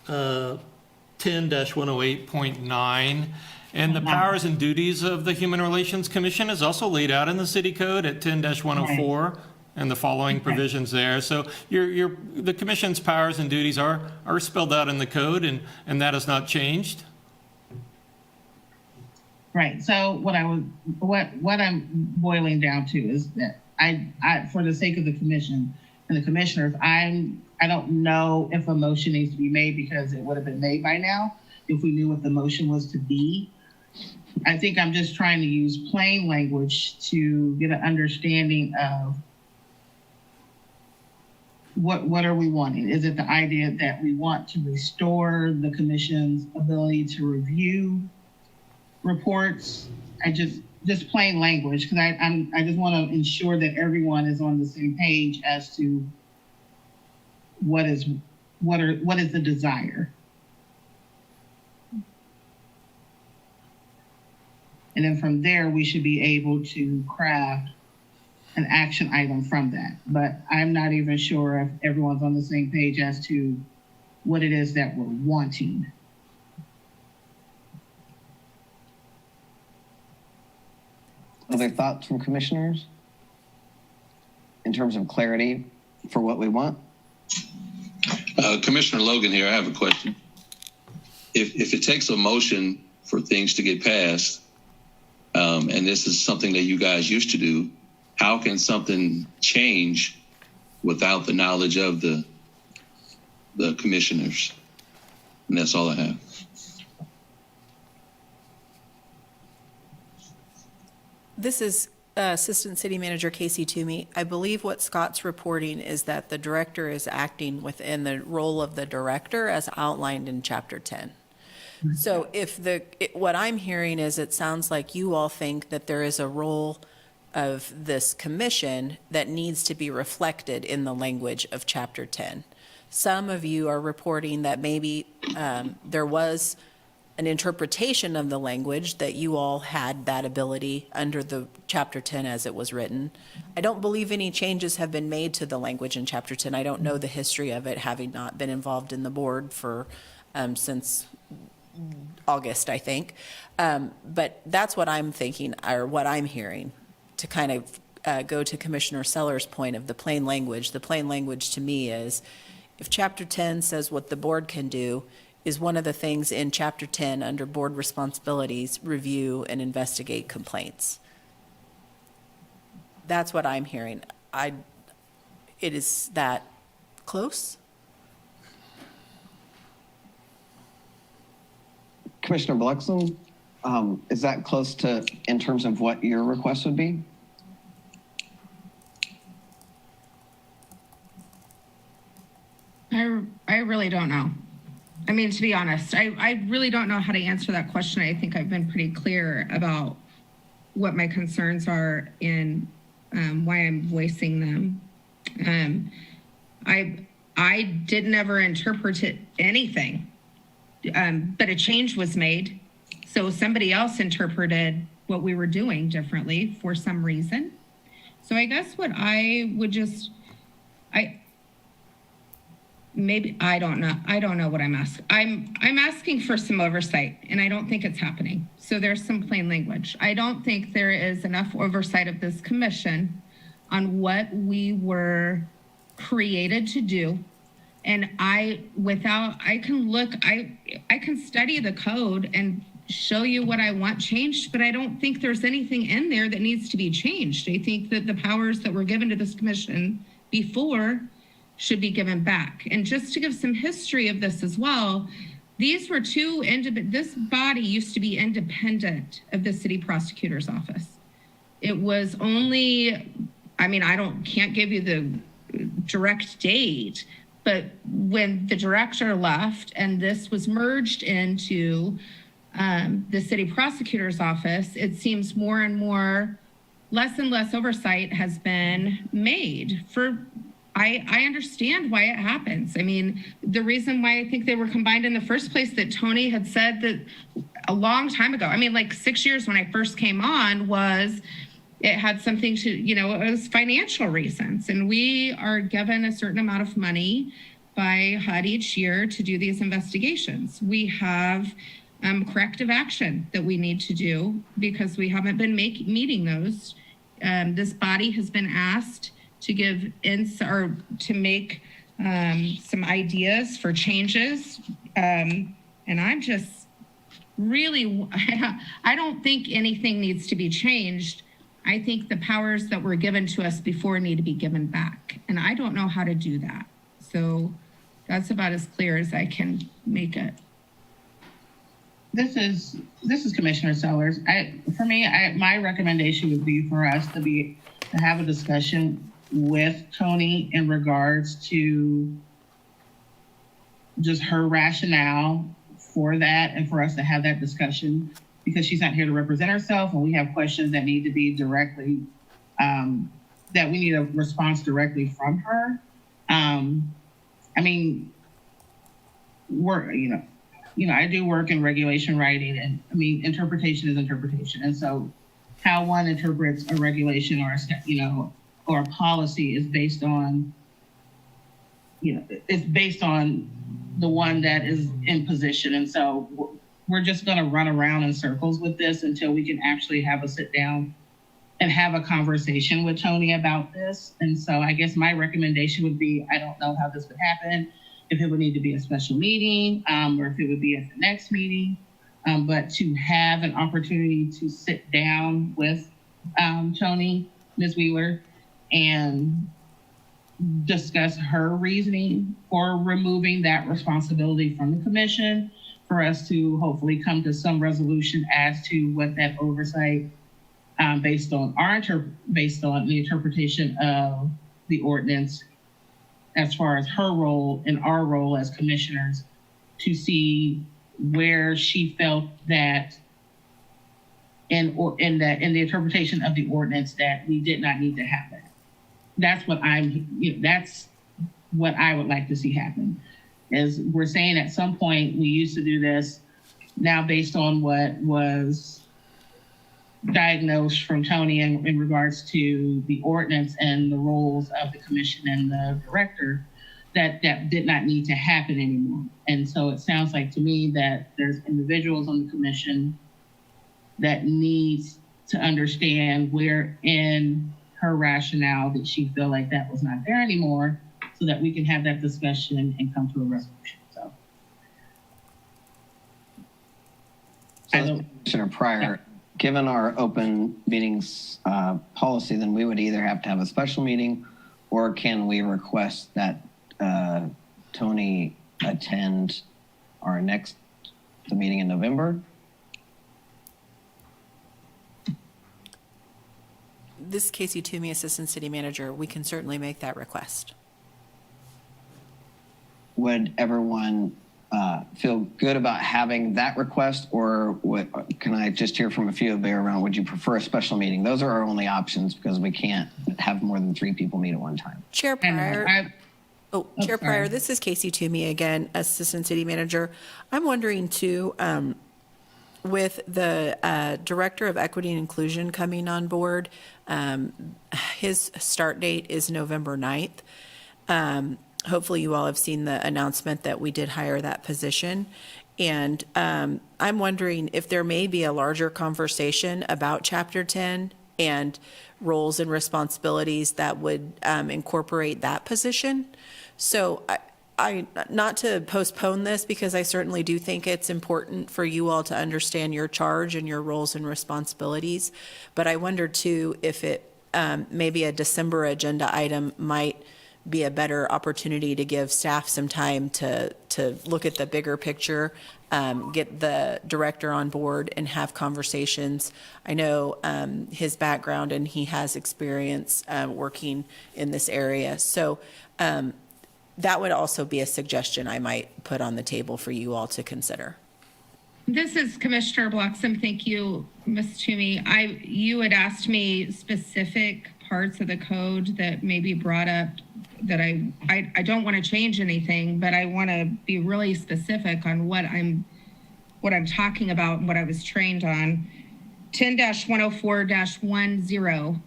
10-108.9. And the powers and duties of the Human Relations Commission is also laid out in the city code at 10-104 and the following provisions there. So the commission's powers and duties are spelled out in the code, and that has not changed. Right. So what I'm boiling down to is that I for the sake of the commission, and the commissioners. I don't know if a motion needs to be made because it would have been made by now if we knew what the motion was to be. I think I'm just trying to use plain language to get an understanding of what are we wanting? Is it the idea that we want to restore the commission's ability to review reports? Just plain language, because I just want to ensure that everyone is on the same page as to what is the desire. And then from there, we should be able to craft an action item from that. But I'm not even sure if everyone's on the same page as to what it is that we're wanting. Other thoughts from commissioners in terms of clarity for what we want? Commissioner Logan here, I have a question. If it takes a motion for things to get passed, and this is something that you guys used to do, how can something change without the knowledge of the commissioners? And that's all I have. This is Assistant City Manager Casey Toomey. I believe what Scott's reporting is that the director is acting within the role of the director as outlined in Chapter 10. So what I'm hearing is it sounds like you all think that there is a role of this commission that needs to be reflected in the language of Chapter 10. Some of you are reporting that maybe there was an interpretation of the language that you all had that ability under the Chapter 10 as it was written. I don't believe any changes have been made to the language in Chapter 10. I don't know the history of it, having not been involved in the board for since August, I think. But that's what I'm thinking, or what I'm hearing, to kind of go to Commissioner Seller's point of the plain language. The plain language to me is, if Chapter 10 says what the board can do, is one of the things in Chapter 10 under board responsibilities, review and investigate complaints. That's what I'm hearing. It is that close? Commissioner Bluxham, is that close to, in terms of what your request would be? I really don't know. I mean, to be honest, I really don't know how to answer that question. I think I've been pretty clear about what my concerns are and why I'm voicing them. I did never interpret anything, but a change was made. So somebody else interpreted what we were doing differently for some reason. So I guess what I would I don't know. I don't know what I'm asking. I'm asking for some oversight, and I don't think it's happening. So there's some plain language. I don't think there is enough oversight of this commission on what we were created to do. And I can study the code and show you what I want changed, but I don't think there's anything in there that needs to be changed. I think that the powers that were given to this commission before should be given back. And just to give some history of this as well, these were this body used to be independent of the city prosecutor's office. It was only, can't give you the direct date, but when the director left and this was merged into the city prosecutor's office, it seems more and more, less and less oversight has been made for, I understand why it happens. I mean, the reason why I think they were combined in the first place, that Tony had said that a long time ago, like 6 years when I first came on, was it had something to, it was financial reasons. And we are given a certain amount of money by HUD each year to do these investigations. We have corrective action that we need to do because we haven't been meeting those. This body has been asked to give to make some ideas for changes. And I'm just really, I don't think anything needs to be changed. I think the powers that were given to us before need to be given back. and I don't know how to do that. So that's about as clear as I can make it. This is Commissioner Sellers. My recommendation would be for us to have a discussion with Tony in regards to just her rationale for that, and for us to have that discussion, because she's not here to represent herself, and we have questions that need to be directly, that we need a response directly from her. I mean, I do work in regulation writing, and I mean, interpretation is interpretation. And so how one interprets a regulation or a policy is based on, it's based on the one that is in position. And so we're just going to run around in circles with this until we can actually have a sit down and have a conversation with Tony about this. And so I guess my recommendation would be, I don't know how this would happen, if it would need to be a special meeting, or if it would be at the next meeting, but to have an opportunity to sit down with Tony, Ms. Wheeler, and discuss her reasoning for removing that responsibility from the commission, for us to hopefully come to some resolution as to what that oversight, based on the interpretation of the ordinance, as far as her role and our role as commissioners, to see where she felt that in the interpretation of the ordinance that we did not need to have that. That's what that's what I would like to see happen. Is we're saying at some point we used to do this. Now, based on what was diagnosed from Tony in regards to the ordinance and the roles of the commission and the director, that did not need to happen anymore. And so it sounds like to me that there's individuals on the commission that needs to understand where in her rationale did she feel like that was not there anymore, so that we can have that discussion and come to a resolution. Commissioner Pryor, given our open meetings policy, then we would either have to have a special meeting, or can we request that Tony attend the meeting in November? This is Casey Toomey, Assistant City Manager. We can certainly make that request. Would everyone feel good about having that request, or can I just hear from a few of you around, would you prefer a special meeting? Those are our only options, because we can't have more than 3 people meet at one time. Chair Pryor. Chair Pryor, sorry. this is Casey Toomey again, Assistant City Manager. I'm wondering too, with the Director of Equity and Inclusion coming on board, his start date is November 9th. Hopefully you all have seen the announcement that we did hire that position. And I'm wondering if there may be a larger conversation about Chapter 10 and roles and responsibilities that would incorporate that position. So I not to postpone this, because I certainly do think it's important for you all to understand your charge and your roles and responsibilities. But I wonder too if it maybe a December agenda item might be a better opportunity to give staff some time to look at the bigger picture, get the director on board and have conversations. I know his background, and he has experience working in this area. So that would also be a suggestion I might put on the table for you all to consider. This is Commissioner Bloxham. Thank you, Ms. Toomey. You had asked me specific parts of the code that may be brought up that I don't want to change anything, but I want to be really specific on what I'm talking about and what I was trained on. 10-104-10,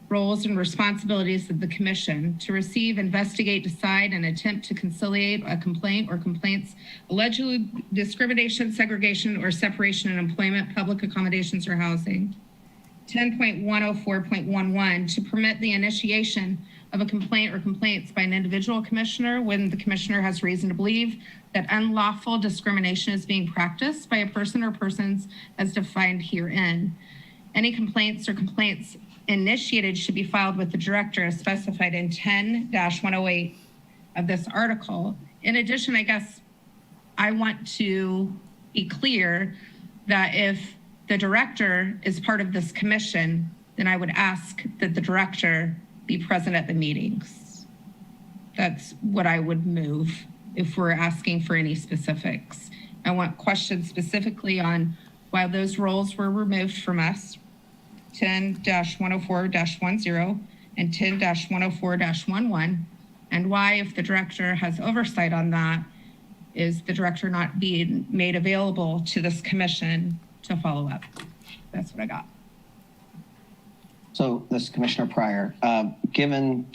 roles and responsibilities of the commission: to receive, investigate, decide, and attempt to conciliate a complaint or complaints allegedly discrimination, segregation, or separation in employment, public accommodations, or housing. 10.104.11, to permit the initiation of a complaint or complaints by an individual commissioner when the commissioner has reason to believe that unlawful discrimination is being practiced by a person or persons as defined herein. Any complaints or complaints initiated should be filed with the director as specified in 10-108 of this article. In addition, I guess I want to be clear that if the director is part of this commission, then I would ask that the director be present at the meetings. That's what I would move if we're asking for any specifics. I want questions specifically on why those roles were removed from us, 10-104-10 and 10-104-11, and why, if the director has oversight on that, is the director not being made available to this commission to follow up. That's what I got. So this is Commissioner Pryor. Given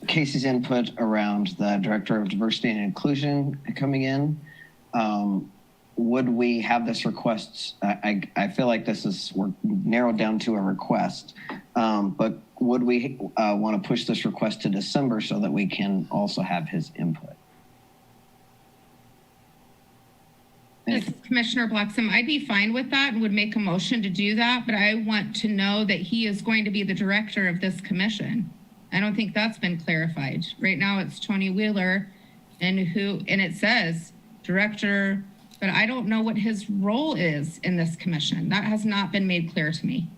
Casey's input around the Director of Diversity and Inclusion coming in, would we have this request? I feel like we're narrowed down to a request, but would we want to push this request to December so that we can also have his input? This is Commissioner Bloxham. I'd be fine with that and would make a motion to do that, but I want to know that he is going to be the director of this commission. I don't think that's been clarified. Right now it's Tony Wheeler and it says director, but I don't know what his role is in this commission. That has not been made clear to me.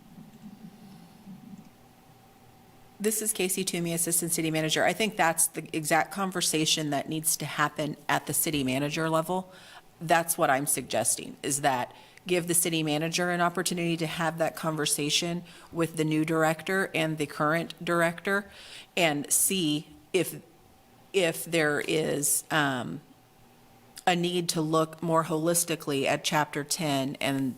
This is Casey Toomey, Assistant City Manager. I think that's the exact conversation that needs to happen at the city manager level. That's what I'm suggesting, is that give the city manager an opportunity to have that conversation with the new director and the current director and see if there is a need to look more holistically at Chapter 10 and,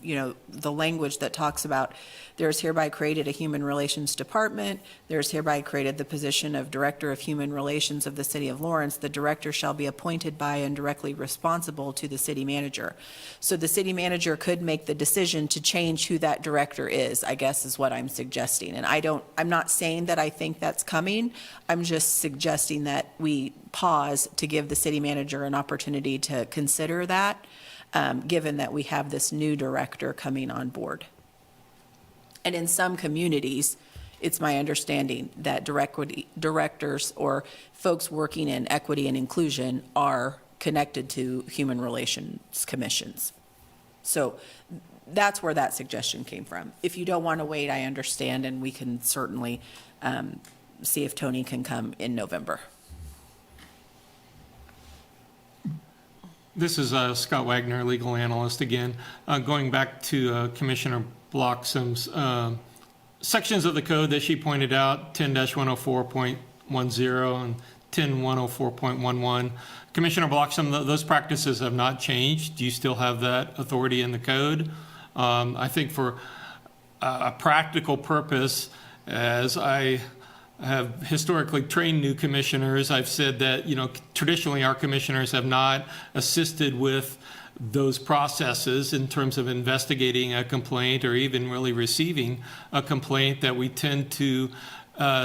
the language that talks about there's hereby created a Human Relations Department, there's hereby created the position of Director of Human Relations of the City of Lawrence. The director shall be appointed by and directly responsible to the city manager. So the city manager could make the decision to change who that director is, I guess is what I'm suggesting. And I'm not saying that I think that's coming. I'm just suggesting that we pause to give the city manager an opportunity to consider that, given that we have this new director coming on board. And in some communities, it's my understanding that directors or folks working in equity and inclusion are connected to human relations commissions. So that's where that suggestion came from. If you don't want to wait, I understand, and we can certainly see if Tony can come in November. This is Scott Wagner, legal analyst again. Going back to Commissioner Bloxham's sections of the code that she pointed out, 10-104.10 and 10-104.11. Commissioner Bloxham, those practices have not changed. Do you still have that authority in the code? I think for a practical purpose, as I have historically trained new commissioners, I've said that, traditionally our commissioners have not assisted with those processes in terms of investigating a complaint or even really receiving a complaint, that we tend to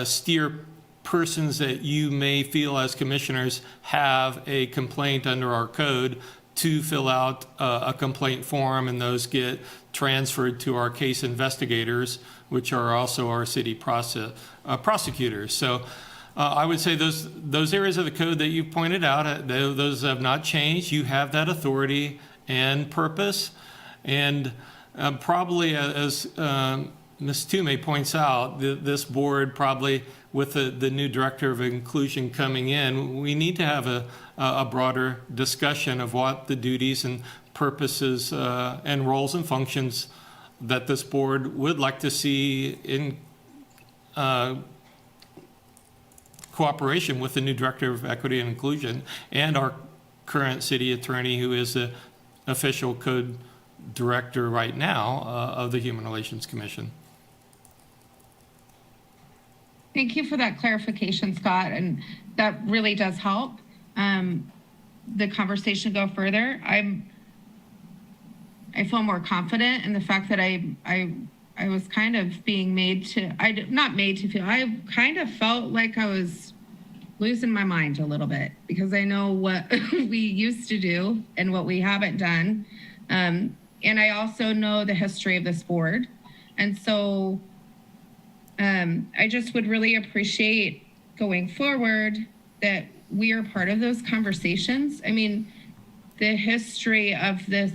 steer persons that you may feel as commissioners have a complaint under our code to fill out a complaint form, and those get transferred to our case investigators, which are also our city prosecutors. So I would say those areas of the code that you pointed out, those have not changed. You have that authority and purpose. And probably, as Ms. Toomey points out, this board probably, with the new Director of Inclusion coming in, we need to have a broader discussion of what the duties and purposes and roles and functions that this board would like to see in cooperation with the new Director of Equity and Inclusion and our current city attorney, who is the official code director right now of the Human Relations Commission. Thank you for that clarification, Scott, and that really does help the conversation go further. I feel more confident in the fact that I was kind of being made to, not made to feel, I kind of felt like I was losing my mind a little bit, because I know what we used to do and what we haven't done. And I also know the history of this board. And so I just would really appreciate going forward that we are part of those conversations. I mean, the history of this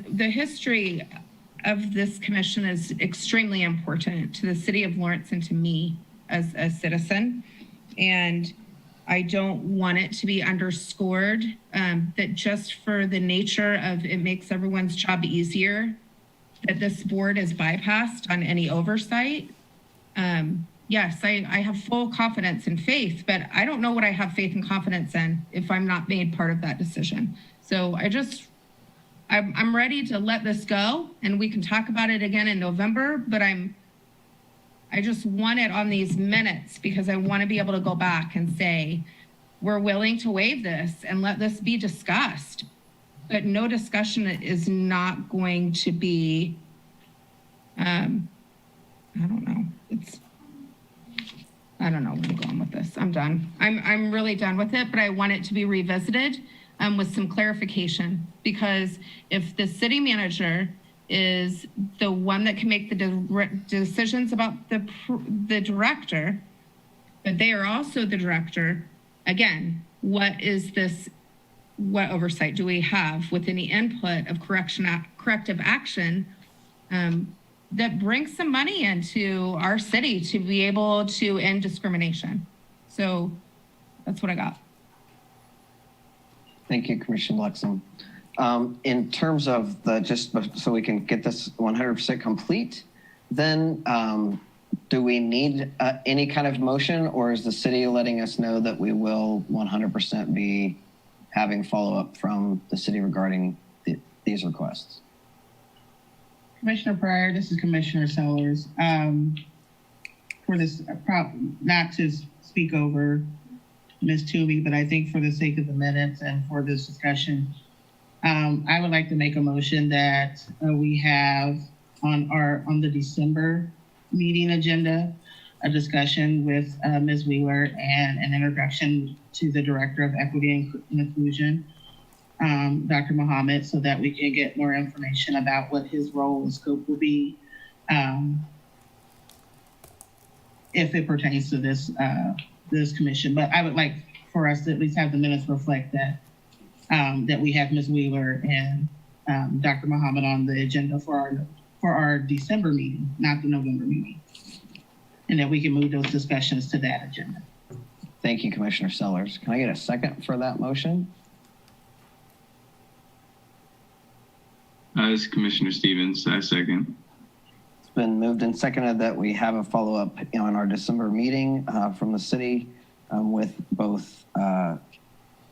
commission is extremely important to the city of Lawrence and to me as a citizen. And I don't want it to be underscored that just for the nature of it makes everyone's job easier, that this board is bypassed on any oversight. Yes, I have full confidence and faith, but I don't know what I have faith and confidence in if I'm not made part of that decision. So I'm ready to let this go, and we can talk about it again in November, but I just want it on these minutes because I want to be able to go back and say, we're willing to waive this and let this be discussed. But no discussion is not going to be, I don't know. I don't know where I'm going with this. I'm done. I'm really done with it, but I want it to be revisited with some clarification, because if the city manager is the one that can make the decisions about the director, but they are also the director, again, what oversight do we have with any input of corrective action that brings some money into our city to be able to end discrimination? So that's what I got. Thank you, Commissioner Luxem. In terms of just so we can get this 100% complete, then do we need any kind of motion, or is the city letting us know that we will 100% be having follow-up from the city regarding these requests? Commissioner Pryor, this is Commissioner Sellers. For this, not to speak over Ms. Toomey, but I think for the sake of the minutes and for this discussion, I would like to make a motion that we have on the December meeting agenda a discussion with Ms. Wheeler and an introduction to the Director of Equity and Inclusion, Dr. Muhammad, so that we can get more information about what his role and scope will be if it pertains to this commission. But I would like for us to at least have the minutes reflect that that we have Ms. Wheeler and Dr. Muhammad on the agenda for our December meeting, not the November meeting, and that we can move those discussions to that agenda. Thank you, Commissioner Sellers. Can I get a second for that motion? This is Commissioner Stevens. I second. It's been moved and seconded that we have a follow-up on our December meeting from the city with both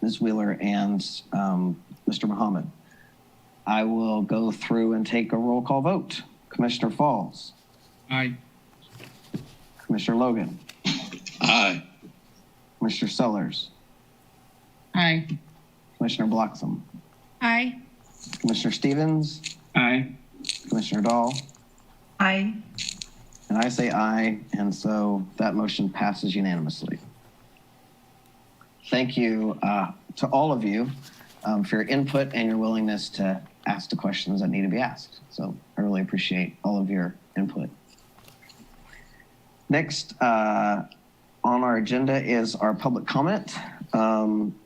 Ms. Wheeler and Mr. Muhammad. I will go through and take a roll call vote. Commissioner Falls. Aye. Commissioner Logan. Aye. Commissioner Sellers. Aye. Commissioner Bloxham. Aye. Commissioner Stevens. Aye. Commissioner Dahl. Aye. And I say aye, and so that motion passes unanimously. Thank you to all of you for your input and your willingness to ask the questions that need to be asked. So I really appreciate all of your input. Next on our agenda is our public comment.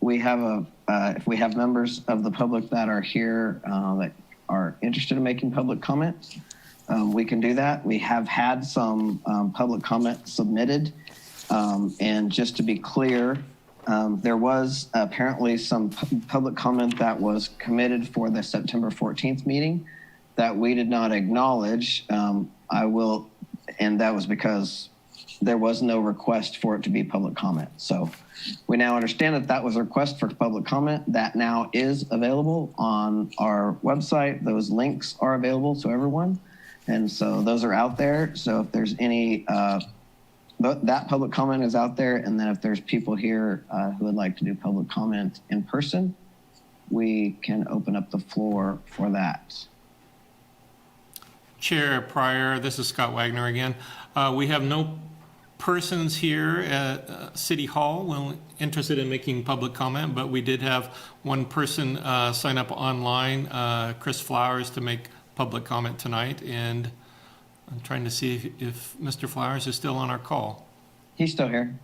We have if we have members of the public that are here that are interested in making public comment, we can do that. We have had some public comment submitted. And just to be clear, there was apparently some public comment that was committed for the September 14th meeting that we did not acknowledge. And that was because there was no request for it to be public comment. So we now understand that that was a request for public comment that now is available on our website. Those links are available to everyone. And so those are out there. So if there's any, that public comment is out there. And then if there's people here who would like to do public comment in person, we can open up the floor for that. Chair Pryor, this is Scott Wagner again. We have no persons here at City Hall interested in making public comment, but we did have one person sign up online, Chris Flowers, to make public comment tonight. And I'm trying to see if Mr. Flowers is still on our call. He's still here.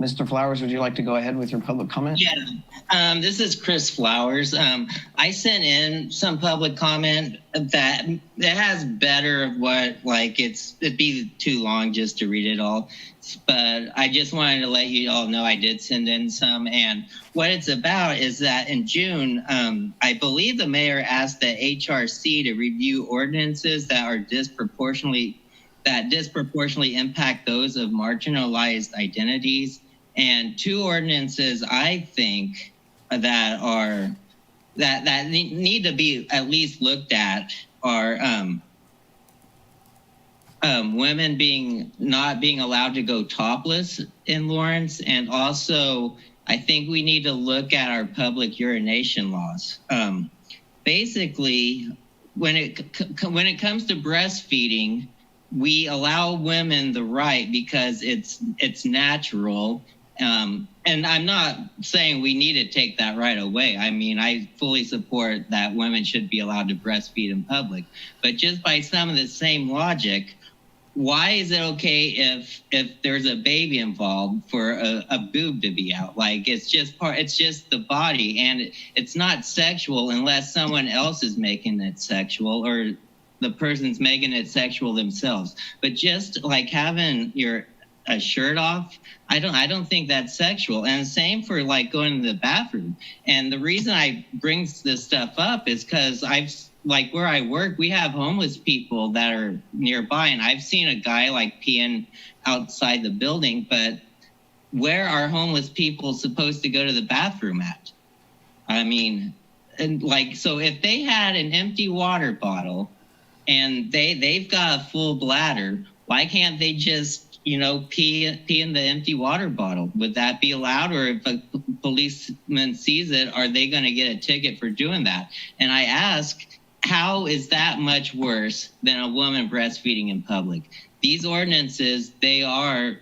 Mr. Flowers, would you like to go ahead with your public comment? Yeah, this is Chris Flowers. I sent in some public comment that has better of what, like, it'd be too long just to read it all. But I just wanted to let you all know I did send in some. And what it's about is that in June, I believe the mayor asked the HRC to review ordinances that disproportionately impact those of marginalized identities. And two ordinances I think that need to be at least looked at are women not being allowed to go topless in Lawrence, and also I think we need to look at our public urination laws. Basically, when it comes to breastfeeding, we allow women the right because it's natural. And I'm not saying we need to take that right away. I mean, I fully support that women should be allowed to breastfeed in public. But just by some of the same logic, why is it okay if there's a baby involved for a boob to be out? Like, it's just the body, and it's not sexual unless someone else is making it sexual, or the person's making it sexual themselves. But just like having a shirt off, I don't think that's sexual. And same for like going to the bathroom. And the reason I bring this stuff up is because like where I work, we have homeless people that are nearby, and I've seen a guy like peeing outside the building. But where are homeless people supposed to go to the bathroom at? I mean, and like, so if they had an empty water bottle and they've got a full bladder, why can't they just pee in the empty water bottle? Would that be allowed? Or if a policeman sees it, are they going to get a ticket for doing that? And I ask, how is that much worse than a woman breastfeeding in public? These ordinances, I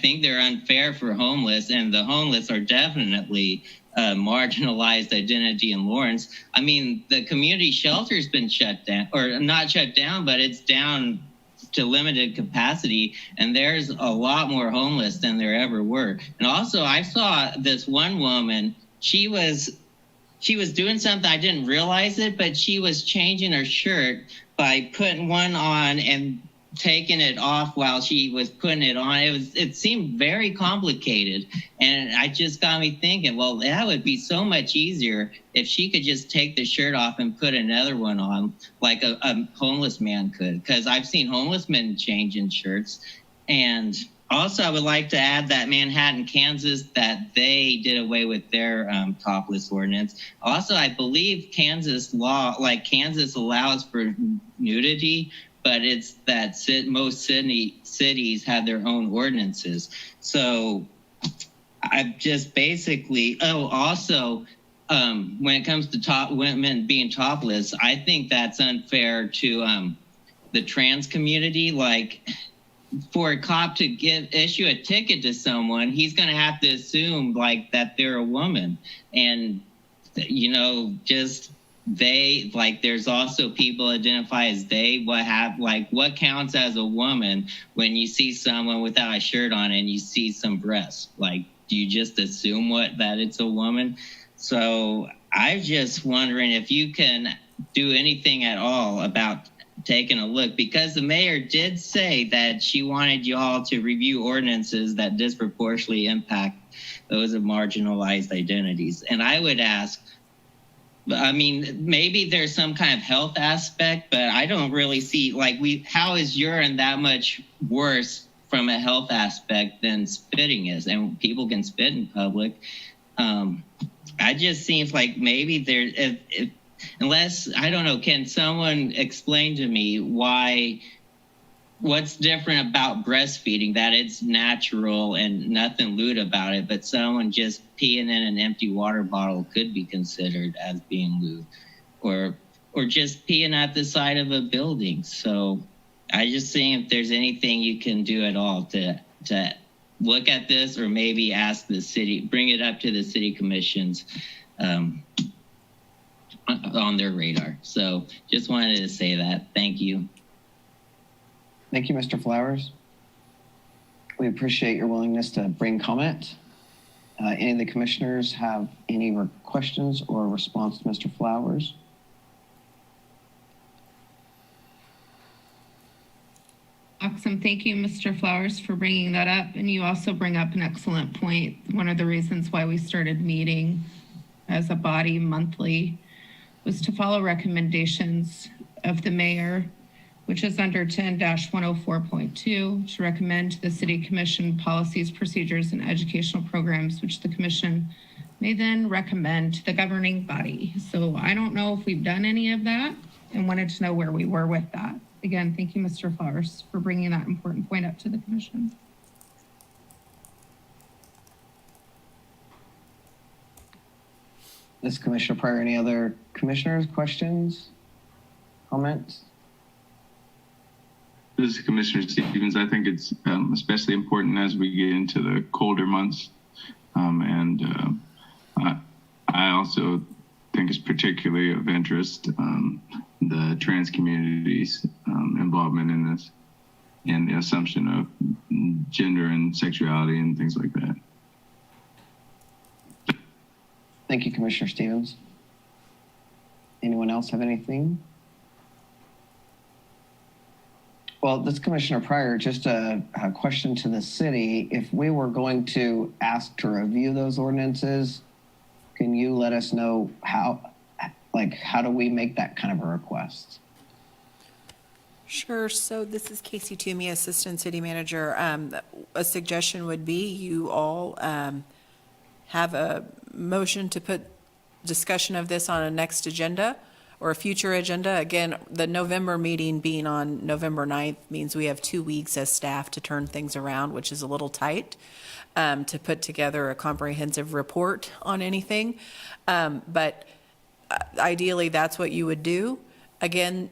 think they're unfair for homeless, and the homeless are definitely a marginalized identity in Lawrence. I mean, the community shelter's been shut down, or not shut down, but it's down to limited capacity, and there's a lot more homeless than there ever were. And also, I saw this one woman, she was doing something, I didn't realize it, but she was changing her shirt by putting one on and taking it off while she was putting it on. It seemed very complicated, and it just got me thinking, well, that would be so much easier if she could just take the shirt off and put another one on, like a homeless man could, because I've seen homeless men changing shirts. And also, I would like to add that Manhattan, Kansas, that they did away with their topless ordinance. Also, I believe Kansas allows for nudity, but it's that most cities have their own ordinances. So I've just basically, also, when it comes to women being topless, I think that's unfair to the trans community. Like, for a cop to issue a ticket to someone, he's going to have to assume like that they're a woman. And, there's also people identify as they, what counts as a woman when you see someone without a shirt on and you see some breasts? Like, do you just assume that it's a woman? So I'm just wondering if you can do anything at all about taking a look, because the mayor did say that she wanted you all to review ordinances that disproportionately impact those of marginalized identities. And I would ask, I mean, maybe there's some kind of health aspect, but I don't really see, how is urine that much worse from a health aspect than spitting is? And people can spit in public. It just seems like maybe unless, I don't know, can someone explain to me what's different about breastfeeding, that it's natural and nothing lewd about it, but someone just peeing in an empty water bottle could be considered as being lewd, or just peeing at the side of a building. So I just see if there's anything you can do at all to look at this, or maybe ask the city, bring it up to the city commissions on their radar. So just wanted to say that. Thank you. Thank you, Mr. Flowers. We appreciate your willingness to bring comment. Any of the commissioners have any questions or response to Mr. Flowers? Awesome. Thank you, Mr. Flowers, for bringing that up. And you also bring up an excellent point. One of the reasons why we started meeting as a body monthly was to follow recommendations of the mayor, which is under 10-104.2, to recommend to the city commission policies, procedures, and educational programs, which the commission may then recommend to the governing body. So I don't know if we've done any of that and wanted to know where we were with that. Again, thank you, Mr. Flowers, for bringing that important point up to the commission. This Commissioner Pryor, any other commissioners, questions, comments? This is Commissioner Stevens. I think it's especially important as we get into the colder months. I also think it's particularly of interest the trans community's involvement in this and the assumption of gender and sexuality and things like that. Thank you, Commissioner Stevens. Anyone else have anything? Well, this Commissioner Pryor, just a question to the city. If we were going to ask to review those ordinances, can you let us know how do we make that kind of a request? Sure. So this is Casey Toomey, Assistant City Manager. A suggestion would be you all have a motion to put discussion of this on a next agenda or a future agenda. Again, the November meeting being on November 9th means we have 2 weeks as staff to turn things around, which is a little tight, to put together a comprehensive report on anything. But ideally, that's what you would do. Again,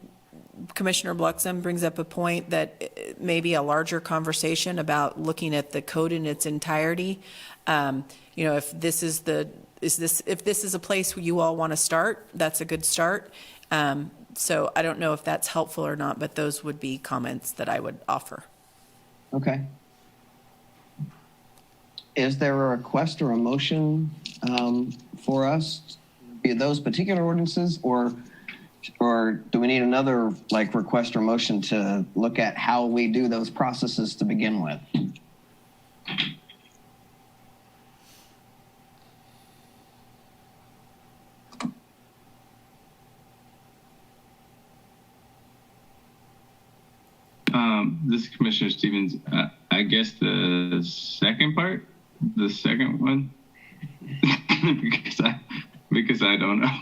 Commissioner Bluxham brings up a point that maybe a larger conversation about looking at the code in its entirety. If this is a place where you all want to start, that's a good start. So I don't know if that's helpful or not, but those would be comments that I would offer. Okay. Is there a request or a motion for us, be those particular ordinances, or do we need another request or motion to look at how we do those processes to begin with? This is Commissioner Stevens. I guess the second part, the second one, because I don't know.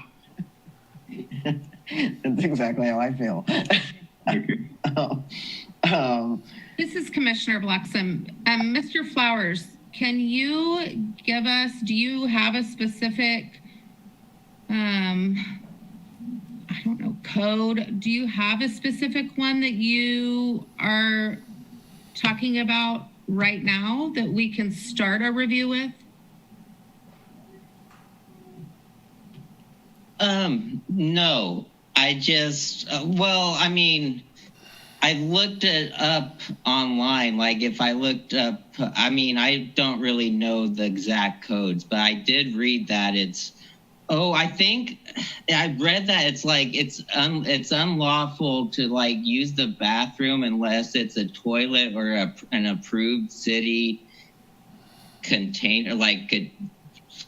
That's exactly how I feel. Okay. This is Commissioner Bluxham. Mr. Flowers, can you give us, do you have a specific, I don't know, code? Do you have a specific one that you are talking about right now that we can start a review with? No, I just, I looked it up online. Like if I looked up, I don't really know the exact codes, but I did read that I think I read that it's unlawful to use the bathroom unless it's a toilet or an approved city container, a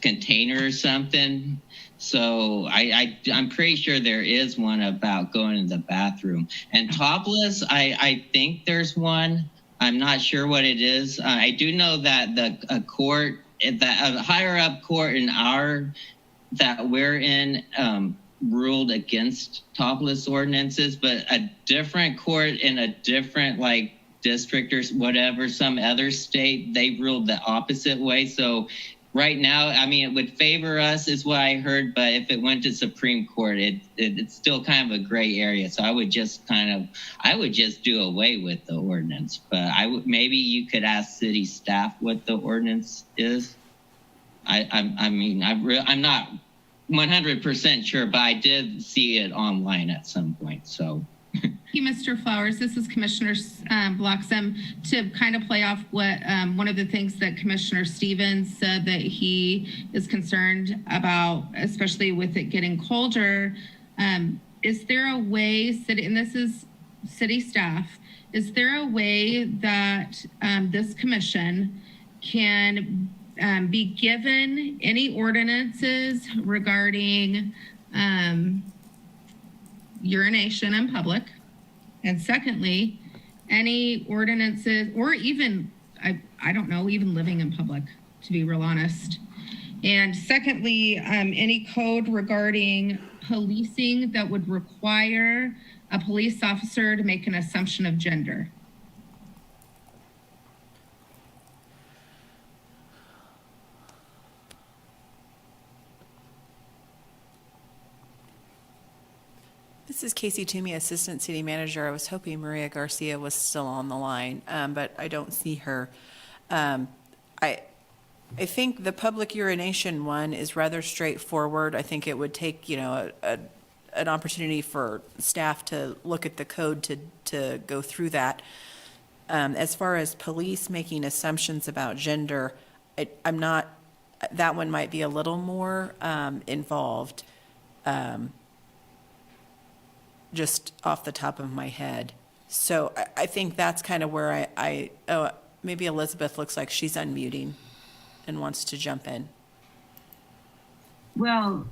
container or something. So I'm pretty sure there is one about going to the bathroom. And topless, I think there's one. I'm not sure what it is. I do know that a higher up court that we're in ruled against topless ordinances, but a different court in a different district or whatever, some other state, they ruled the opposite way. So right now, it would favor us is what I heard, but if it went to Supreme Court, it's still kind of a gray area. So I would just do away with the ordinance, but maybe you could ask city staff what the ordinance is. I'm not 100% sure, but I did see it online at some point. So. Thank you, Mr. Flowers. This is Commissioner Bloxham. To kind of play off what one of the things that Commissioner Stevens said that he is concerned about, especially with it getting colder. Is there a way, and this is city staff, is there a way that this commission can be given any ordinances regarding urination in public? And secondly, any ordinances, or even, I don't know, even living in public, to be real honest. And secondly, any code regarding policing that would require a police officer to make an assumption of gender. This is Casey Toomey, Assistant City Manager. I was hoping Maria Garcia was still on the line, but I don't see her. I think the public urination one is rather straightforward. I think it would take, an opportunity for staff to look at the code to go through that. As far as police making assumptions about gender, I'm not, that one might be a little more involved. Just off the top of my head. So I think that's kind of where maybe Elizabeth looks like she's unmuting and wants to jump in. Well,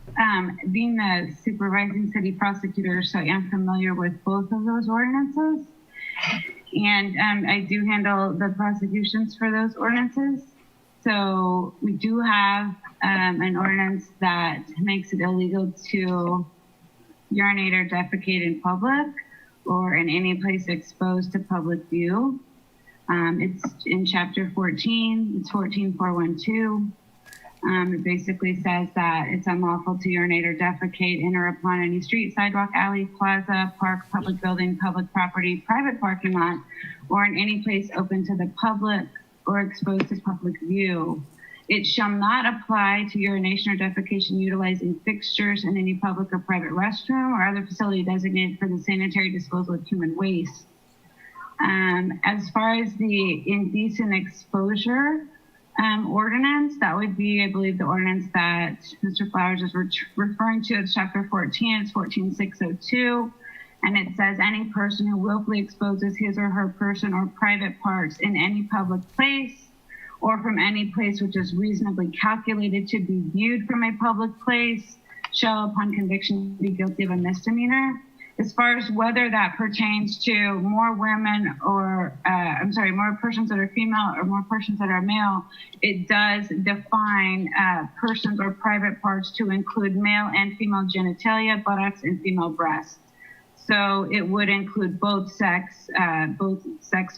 being the supervising city prosecutor, so I am familiar with both of those ordinances. And I do handle the prosecutions for those ordinances. So we do have an ordinance that makes it illegal to urinate or defecate in public or in any place exposed to public view. It's in chapter 14, it's 14.412. It basically says that it's unlawful to urinate or defecate in or upon any street, sidewalk, alley, plaza, park, public building, public property, private parking lot, or in any place open to the public or exposed to public view. It shall not apply to urination or defecation utilizing fixtures in any public or private restroom or other facility designated for the sanitary disposal of human waste. As far as the indecent exposure ordinance, that would be, I believe, the ordinance that Mr. Flowers is referring to. It's chapter 14, it's 14.602. And it says any person who willfully exposes his or her person or private parts in any public place or from any place which is reasonably calculated to be viewed from a public place shall upon conviction be guilty of a misdemeanor. As far as whether that pertains to more women or, more persons that are female or more persons that are male, it does define persons or private parts to include male and female genitalia, buttocks, and female breasts. So it would include both sex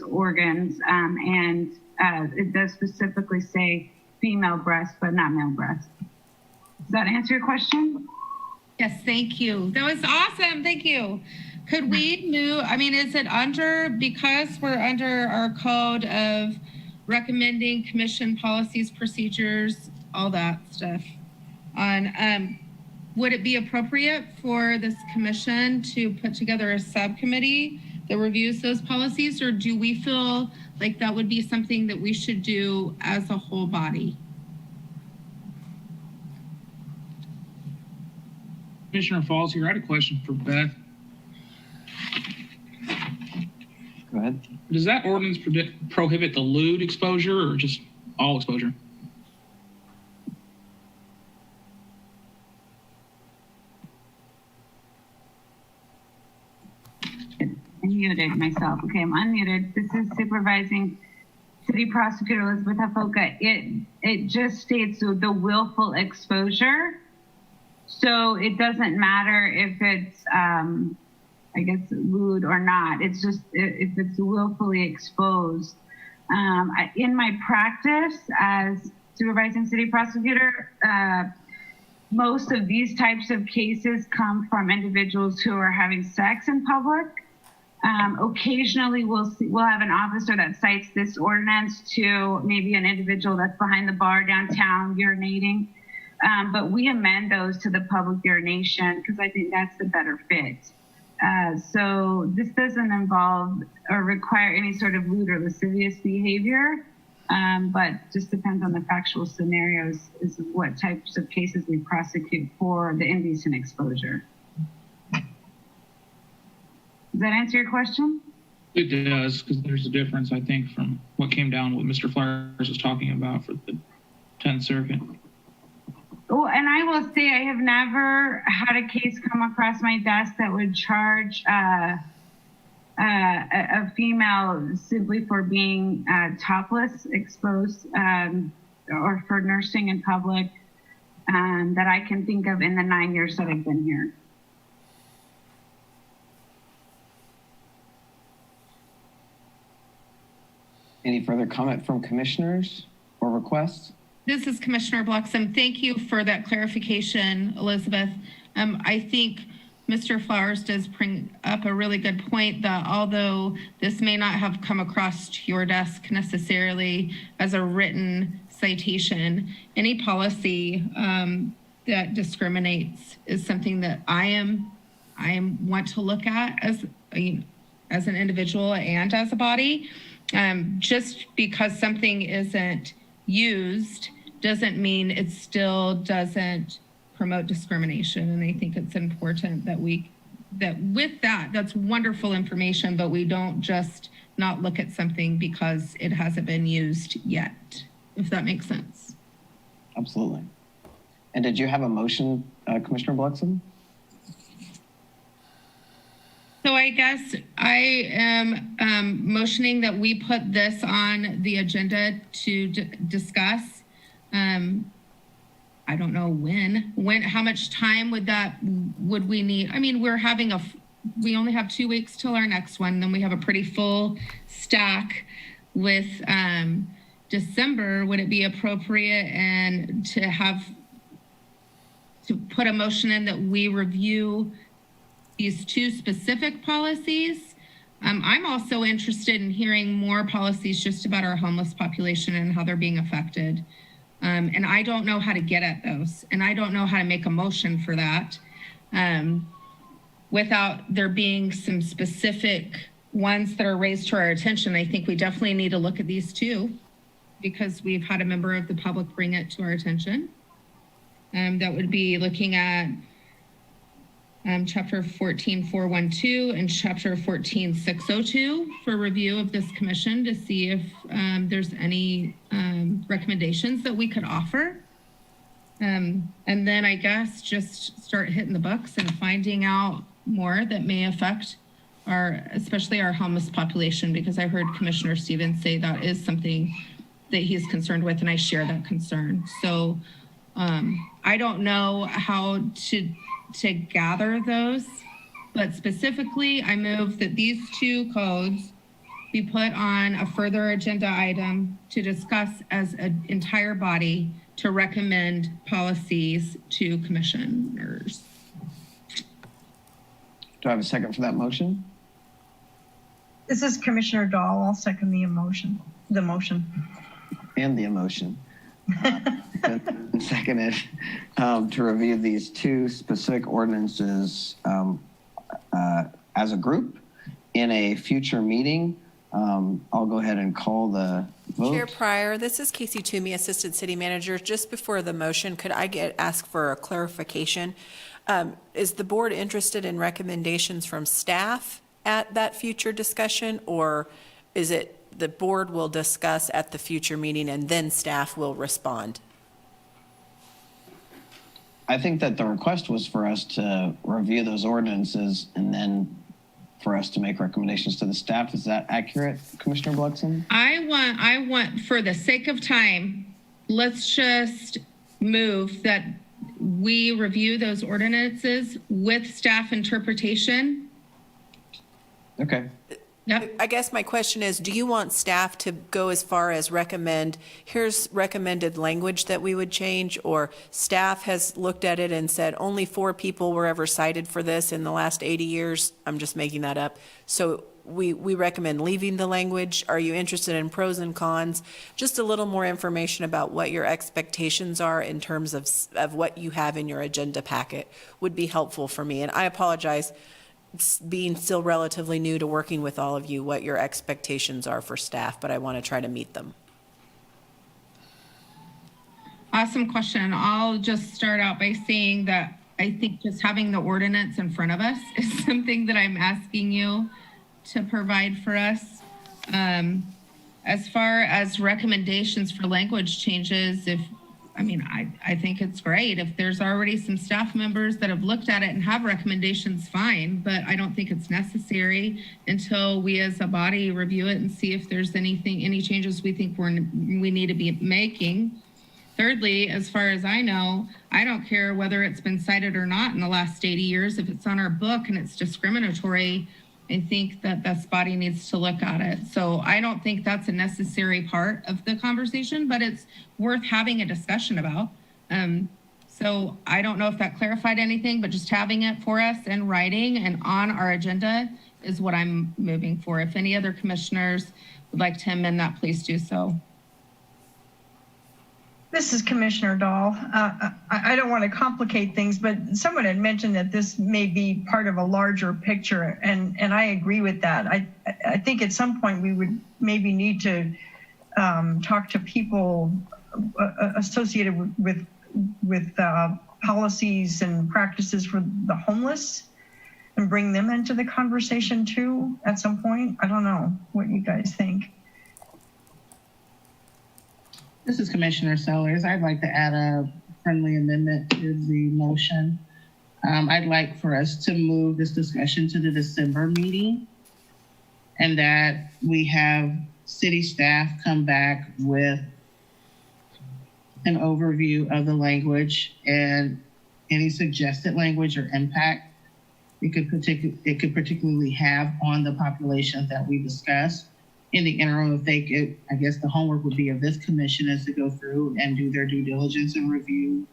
organs, and it does specifically say female breast, but not male breast. Does that answer your question? Yes, thank you. That was awesome. Thank you. Could we move, is it under, because we're under our code of recommending commission policies, procedures, all that stuff on, would it be appropriate for this commission to put together a subcommittee that reviews those policies, or do we feel like that would be something that we should do as a whole body? Commissioner Falls here. I had a question for Beth. Go ahead. Does that ordinance prohibit the lewd exposure or just all exposure? I muted myself. Okay, I'm unmuted. This is Supervising City Prosecutor Elizabeth Hafoka. It just states the willful exposure. So it doesn't matter if it's, lewd or not. It's just if it's willfully exposed. In my practice as Supervising City Prosecutor, most of these types of cases come from individuals who are having sex in public. Occasionally we'll have an officer that cites this ordinance to maybe an individual that's behind the bar downtown urinating. but we amend those to the public urination because I think that's the better fit. So this doesn't involve or require any sort of lewd or lascivious behavior, but just depends on the factual scenarios is what types of cases we prosecute for the indecent exposure. Does that answer your question? It does, because there's a difference, I think, from what came down, what Mr. Flowers was talking about for the 10th Circuit. Oh, and I will say I have never had a case come across my desk that would charge a female simply for being topless, exposed, or for nursing in public that I can think of in the 9 years that I've been here. Any further comment from commissioners or requests? This is Commissioner Bloxham. Thank you for that clarification, Elizabeth. I think Mr. Flowers does bring up a really good point that although this may not have come across to your desk necessarily as a written citation, any policy that discriminates is something that I want to look at as an individual and as a body. Just because something isn't used doesn't mean it still doesn't promote discrimination. And I think it's important that that's wonderful information, but we don't just not look at something because it hasn't been used yet, if that makes sense. Absolutely. And did you have a motion, Commissioner Bloxham? So I guess I am motioning that we put this on the agenda to discuss. I don't know when, how much time would we need? I mean, we only have 2 weeks till our next one. Then we have a pretty full stack with December. Would it be appropriate and to put a motion in that we review these 2 specific policies? I'm also interested in hearing more policies just about our homeless population and how they're being affected. And I don't know how to get at those. And I don't know how to make a motion for that without there being some specific ones that are raised to our attention. I think we definitely need to look at these 2 because we've had a member of the public bring it to our attention. That would be looking at Chapter 14.412 and Chapter 14.602 for review of this commission to see if there's any recommendations that we could offer. And then I guess just start hitting the books and finding out more that may affect especially our homeless population, because I heard Commissioner Stevens say that is something that he's concerned with, and I share that concern. So I don't know how to gather those, but specifically I move that these 2 codes be put on a further agenda item to discuss as an entire body to recommend policies to commissioners. Do I have a second for that motion? This is Commissioner Dahl. I'll second the motion. And the emotion. Seconded to review these 2 specific ordinances as a group in a future meeting. I'll go ahead and call the vote. Chair Pryor, this is Casey Toomey, Assistant City Manager. Just before the motion, could I ask for a clarification? Is the board interested in recommendations from staff at that future discussion, or is it the board will discuss at the future meeting and then staff will respond? I think that the request was for us to review those ordinances and then for us to make recommendations to the staff. Is that accurate, Commissioner Bloxham? I want, for the sake of time, let's just move that we review those ordinances with staff interpretation. Okay. Yep. I guess my question is, do you want staff to go as far as recommend, here's recommended language that we would change, or staff has looked at it and said only 4 people were ever cited for this in the last 80 years? I'm just making that up. So we recommend leaving the language. Are you interested in pros and cons? Just a little more information about what your expectations are in terms of what you have in your agenda packet would be helpful for me. And I apologize, being still relatively new to working with all of you, what your expectations are for staff, but I want to try to meet them. Awesome question. I'll just start out by saying that I think just having the ordinance in front of us is something that I'm asking you to provide for us. As far as recommendations for language changes, I think it's great. If there's already some staff members that have looked at it and have recommendations, fine, but I don't think it's necessary until we as a body review it and see if there's any changes we think we need to be making. Thirdly, as far as I know, I don't care whether it's been cited or not in the last 80 years. If it's on our book and it's discriminatory, I think that this body needs to look at it. So I don't think that's a necessary part of the conversation, but it's worth having a discussion about. So I don't know if that clarified anything, but just having it for us in writing and on our agenda is what I'm moving for. If any other commissioners would like to amend that, please do so. This is Commissioner Dahl. I don't want to complicate things, but someone had mentioned that this may be part of a larger picture, and I agree with that. I think at some point we would maybe need to talk to people associated with policies and practices for the homeless and bring them into the conversation too at some point. I don't know what you guys think. This is Commissioner Sellers. I'd like to add a friendly amendment to the motion. I'd like for us to move this discussion to the December meeting, and that we have city staff come back with an overview of the language and any suggested language or impact it could particularly have on the populations that we discussed. In the interim, if they could, I guess the homework would be of this commission is to go through and do their due diligence and review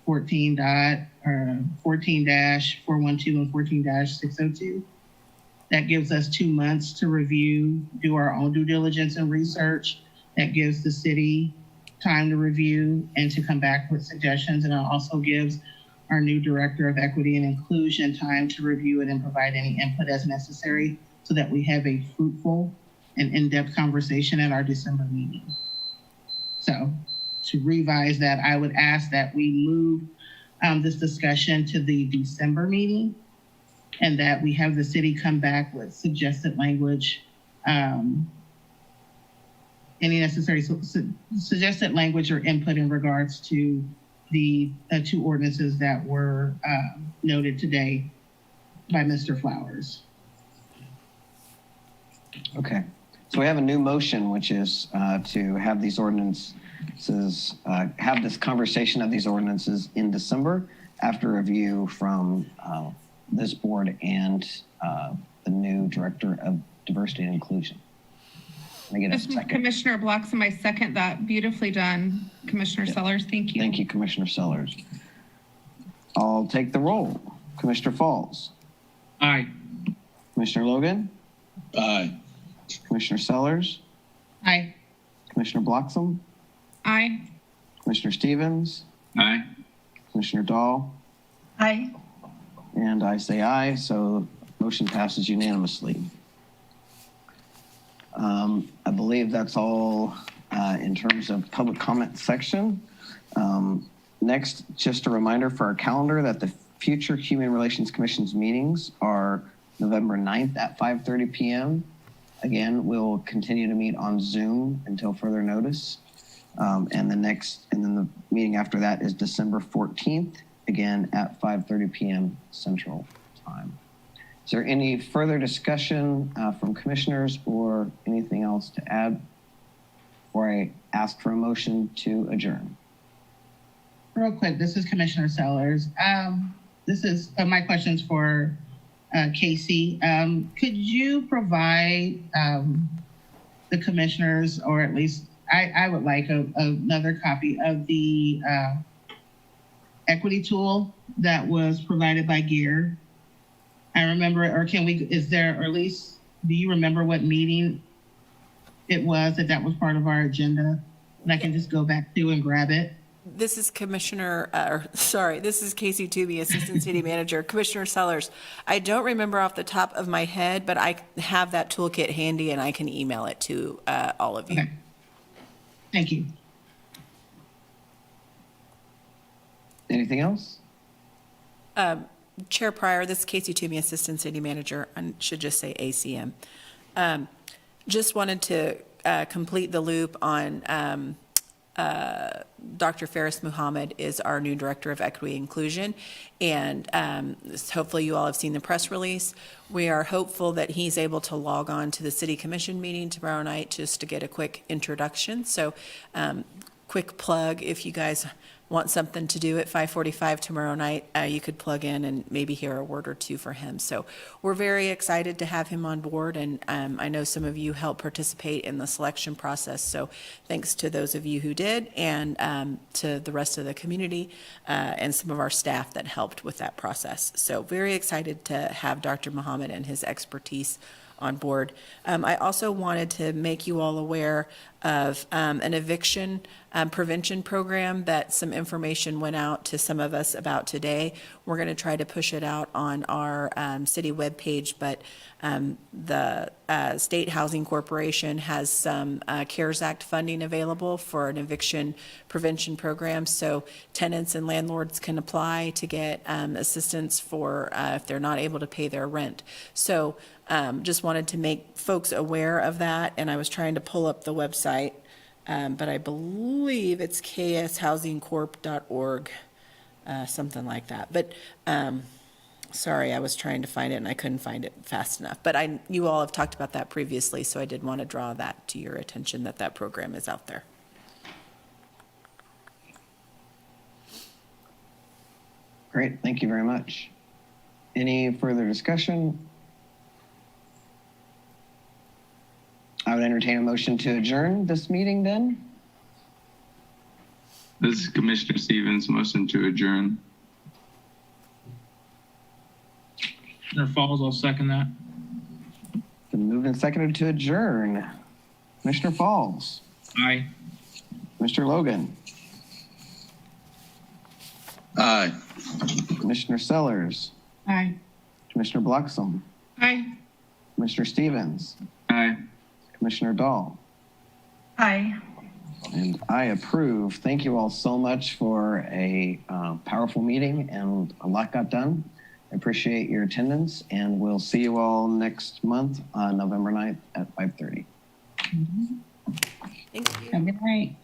14-412 and 14-602. That gives us 2 months to review, do our own due diligence and research. That gives the city time to review and to come back with suggestions. And it also gives our new Director of Equity and Inclusion time to review it and provide any input as necessary so that we have a fruitful and in-depth conversation at our December meeting. So to revise that, I would ask that we move this discussion to the December meeting, and that we have the city come back with suggested language, any necessary suggested language or input in regards to the 2 ordinances that were noted today by Mr. Flowers. Okay. So we have a new motion, which is to have these ordinances, have this conversation of these ordinances in December after review from this board and the new Director of Diversity and Inclusion. Can I get a second? Commissioner Bloxham, I second that. Beautifully done, Commissioner Sellers. Thank you. Thank you, Commissioner Sellers. I'll take the roll. Commissioner Falls. Aye. Commissioner Logan. Aye. Commissioner Sellers. Aye. Commissioner Bloxham. Aye. Commissioner Stevens. Aye. Commissioner Dahl. Aye. And I say aye, so motion passes unanimously. I believe that's all in terms of public comment section. Next, just a reminder for our calendar that the future Human Relations Commission's meetings are November 9th at 5:30 p.m. Again, we'll continue to meet on Zoom until further notice. And then the meeting after that is December 14th, again at 5:30 p.m. Central Time. Is there any further discussion from commissioners or anything else to add before I ask for a motion to adjourn? Real quick, this is Commissioner Sellers. This is my questions for Casey, could you provide the commissioners, or at least I would like another copy of the equity tool that was provided by Gear? I remember, or can we, is there, or at least, do you remember what meeting it was that was part of our agenda? And I can just go back to and grab it. This is this is Casey Toomey, Assistant City Manager. Commissioner Sellers, I don't remember off the top of my head, but I have that toolkit handy and I can email it to all of you. Okay. Thank you. Anything else? Chair Pryor, this is Casey Toomey, Assistant City Manager. I should just say ACM. Just wanted to complete the loop on Dr. Faris Muhammad is our new Director of Equity Inclusion, and hopefully you all have seen the press release. We are hopeful that he's able to log on to the City Commission meeting tomorrow night just to get a quick introduction. So quick plug, if you guys want something to do at 5:45 tomorrow night, you could plug in and maybe hear a word or two for him. So we're very excited to have him on board, and I know some of you helped participate in the selection process, so thanks to those of you who did, and to the rest of the community and some of our staff that helped with that process. So very excited to have Dr. Muhammad and his expertise on board. I also wanted to make you all aware of an eviction prevention program that some information went out to some of us about today. We're going to try to push it out on our city webpage, but the State Housing Corporation has some CARES Act funding available for an eviction prevention program. So tenants and landlords can apply to get assistance for if they're not able to pay their rent. So just wanted to make folks aware of that, and I was trying to pull up the website, but I believe it's kshousingcorp.org, something like that. But sorry, I was trying to find it and I couldn't find it fast enough. But you all have talked about that previously, so I did want to draw that to your attention, that that program is out there. Great, thank you very much. Any further discussion? I would entertain a motion to adjourn this meeting then. This is Commissioner Stevens, motion to adjourn. Commissioner Falls, I'll second that. Been moved and seconded to adjourn. Commissioner Falls, Aye. Mr. Logan, Aye. Commissioner Sellers, Aye. Commissioner Bloxham, Aye. Commissioner Stevens, Aye. Commissioner Dahl, Aye. and I approve. Thank you all so much for a powerful meeting, and a lot got done. I appreciate your attendance, and we'll see you all next month on November 9th at 5:30. Thank you. Have a good night.